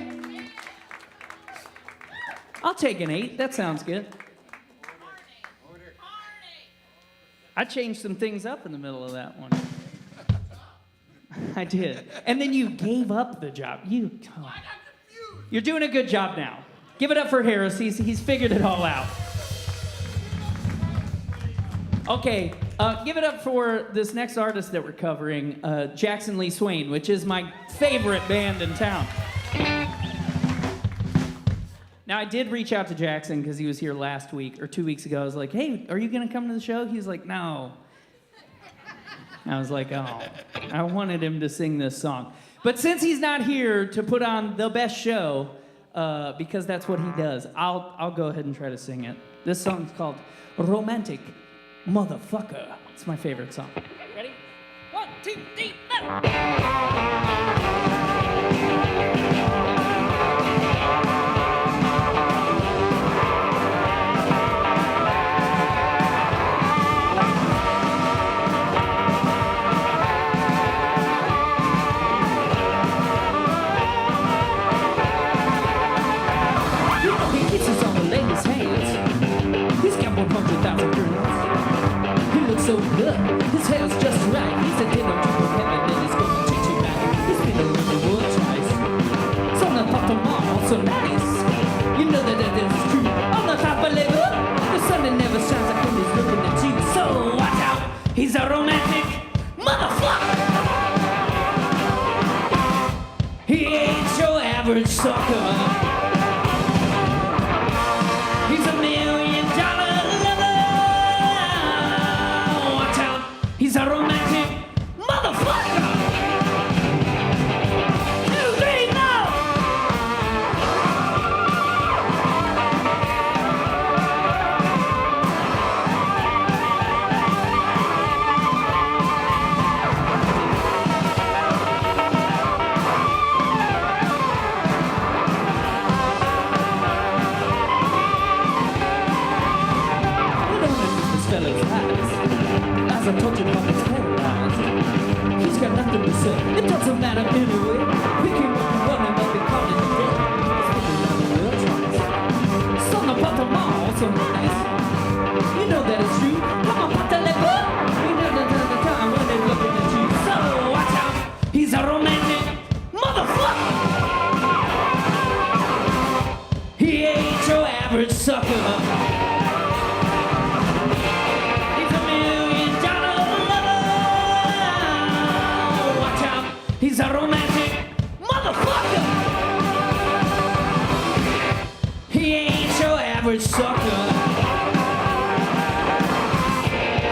[SPEAKER 1] I'll take an 8. That sounds good. I changed some things up in the middle of that one. I did. And then you gave up the job. You're doing a good job now. Give it up for Harris. He's figured it all out. Okay, give it up for this next artist that we're covering, Jackson Lee Swain, which is my favorite band in town. Now, I did reach out to Jackson because he was here last week or 2 weeks ago. I was like, hey, are you going to come to the show? He was like, no. I was like, oh, I wanted him to sing this song. But since he's not here to put on the best show, because that's what he does, I'll go ahead and try to sing it. This song's called Romantic Motherfucker. It's my favorite song. Ready? 1, 2, 3, 4. So good, his hair's just right. He's a dinner to heaven and he's gonna treat you back. He's been around the world twice. So on the top of mom, so nice. You know that is true. On the top of level, the sun that never shines like when he's looking at you. So watch out, he's a romantic motherfucker. He ain't your average sucker. He's $1 million lover. Watch out, he's a romantic motherfucker. 2, 3, now. As I told you about his paralyzed, he's got nothing to say. It doesn't matter anyway. We came up and running, but they called it a day. It's been around the world twice. Son of a mall, so nice. You know that it's true. Come on, put the level. You know the time when they're looking at you. So watch out, he's a romantic motherfucker. He ain't your average sucker. He's $1 million lover. Watch out, he's a romantic motherfucker. He ain't your average sucker.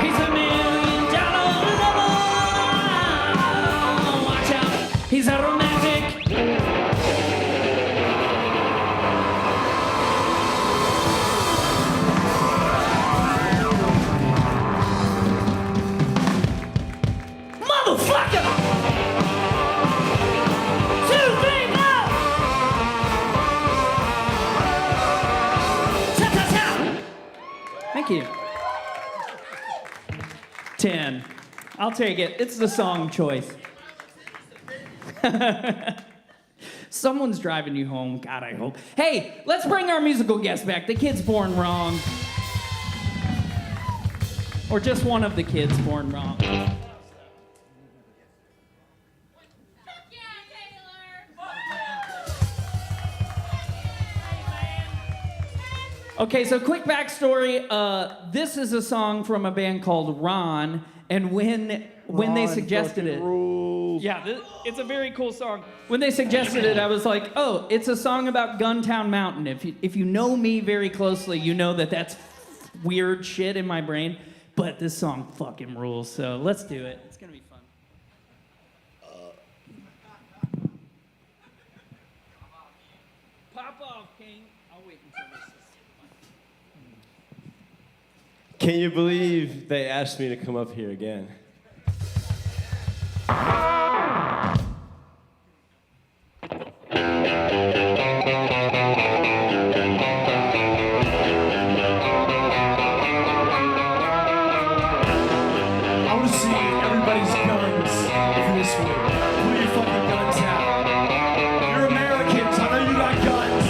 [SPEAKER 1] He's $1 million lover. Watch out, he's a romantic. Motherfucker! 2, 3, go! Cha-cha-cha! Thank you. 10. I'll take it. It's the song choice. Someone's driving you home. God, I hope. Hey, let's bring our musical guest back. The kid's born wrong. Or just one of the kids born wrong. Okay, so quick backstory. This is a song from a band called Ron, and when they suggested it, yeah, it's a very cool song. When they suggested it, I was like, oh, it's a song about Guntown Mountain. If you know me very closely, you know that that's weird shit in my brain. But this song fucking rules, so let's do it. It's gonna be fun. Pop off, King. I'll wait until this is.
[SPEAKER 6] Can you believe they asked me to come up here again? I want to see everybody's guns for this one. Pull your fucking guns out. You're Americans. I know you got guns.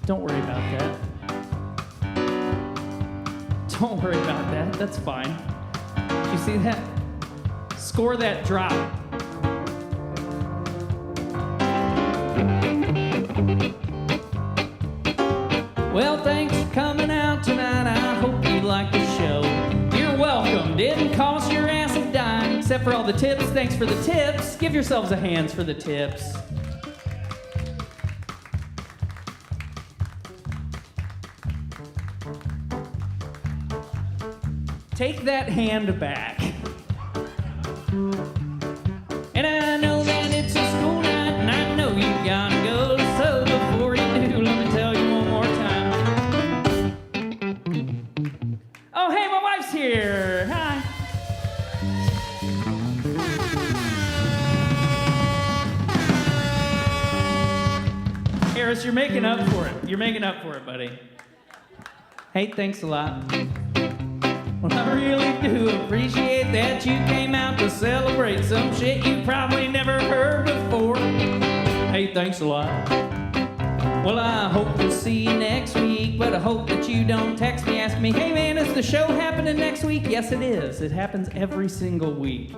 [SPEAKER 1] Don't worry about that. Don't worry about that. That's fine. You see that? Score that drop. Well, thanks for coming out tonight. I hope you like the show. You're welcome. Didn't cost your ass a dime, except for all the tips. Thanks for the tips. Give yourselves a hands for the tips. Take that hand back. And I know that it's a school night, and I know you gotta go. So before you do, let me tell you one more time. Oh, hey, my wife's here. Hi. Harris, you're making up for it. You're making up for it, buddy. Hey, thanks a lot. Well, I really do appreciate that you came out to celebrate some shit you probably never heard before. Hey, thanks a lot. Well, I hope to see you next week, but I hope that you don't text me, ask me, hey man, is the show happening next week? Yes, it is. It happens every single week.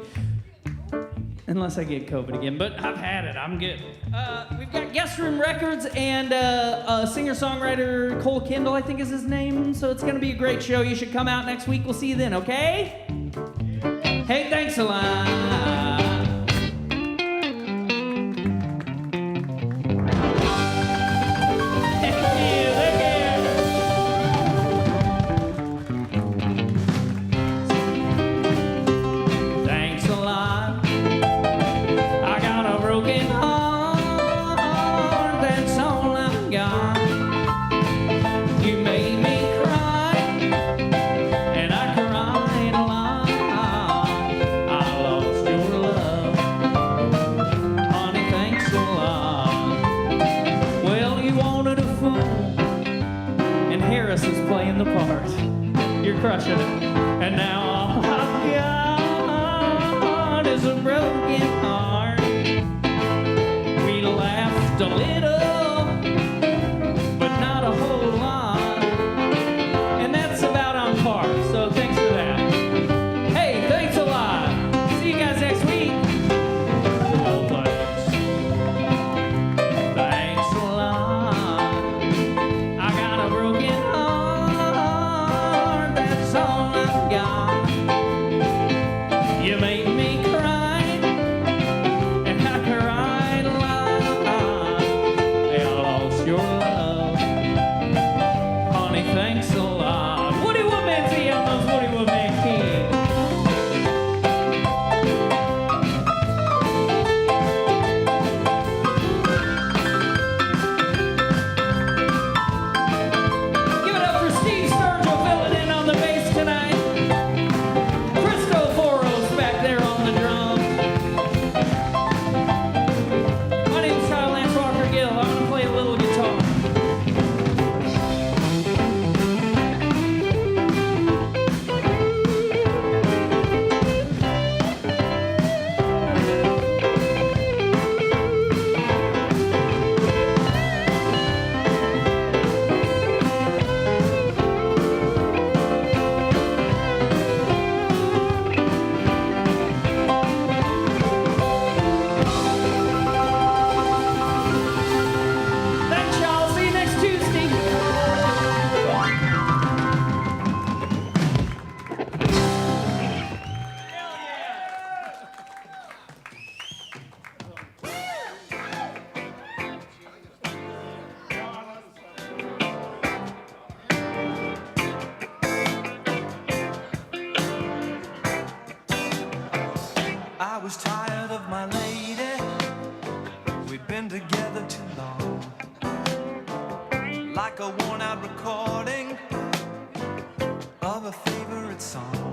[SPEAKER 1] Unless I get COVID again, but I've had it. I'm good. We've got Guest Room Records and singer-songwriter Cole Kendall, I think is his name. So it's going to be a great show. You should come out next week. We'll see you then, okay? Hey, thanks a lot. You're crushing it. And now all I've got is a broken heart. We laughed a little, but not a whole lot. And that's about on par, so thanks for that. Hey, thanks a lot. See you guys next week. Well, thanks. Thanks a lot. I got a broken heart. You made me cry, and I cried a lot. I lost your love, honey, thanks a lot. Woody Woodman, see how those Woody Woodman kids. Give it up for Steve Sturgill filling in on the bass tonight. Gill, I'm gonna play a little guitar.
[SPEAKER 11] I was tired of my lady. We'd been together too long. Like a worn-out recording of a favorite song.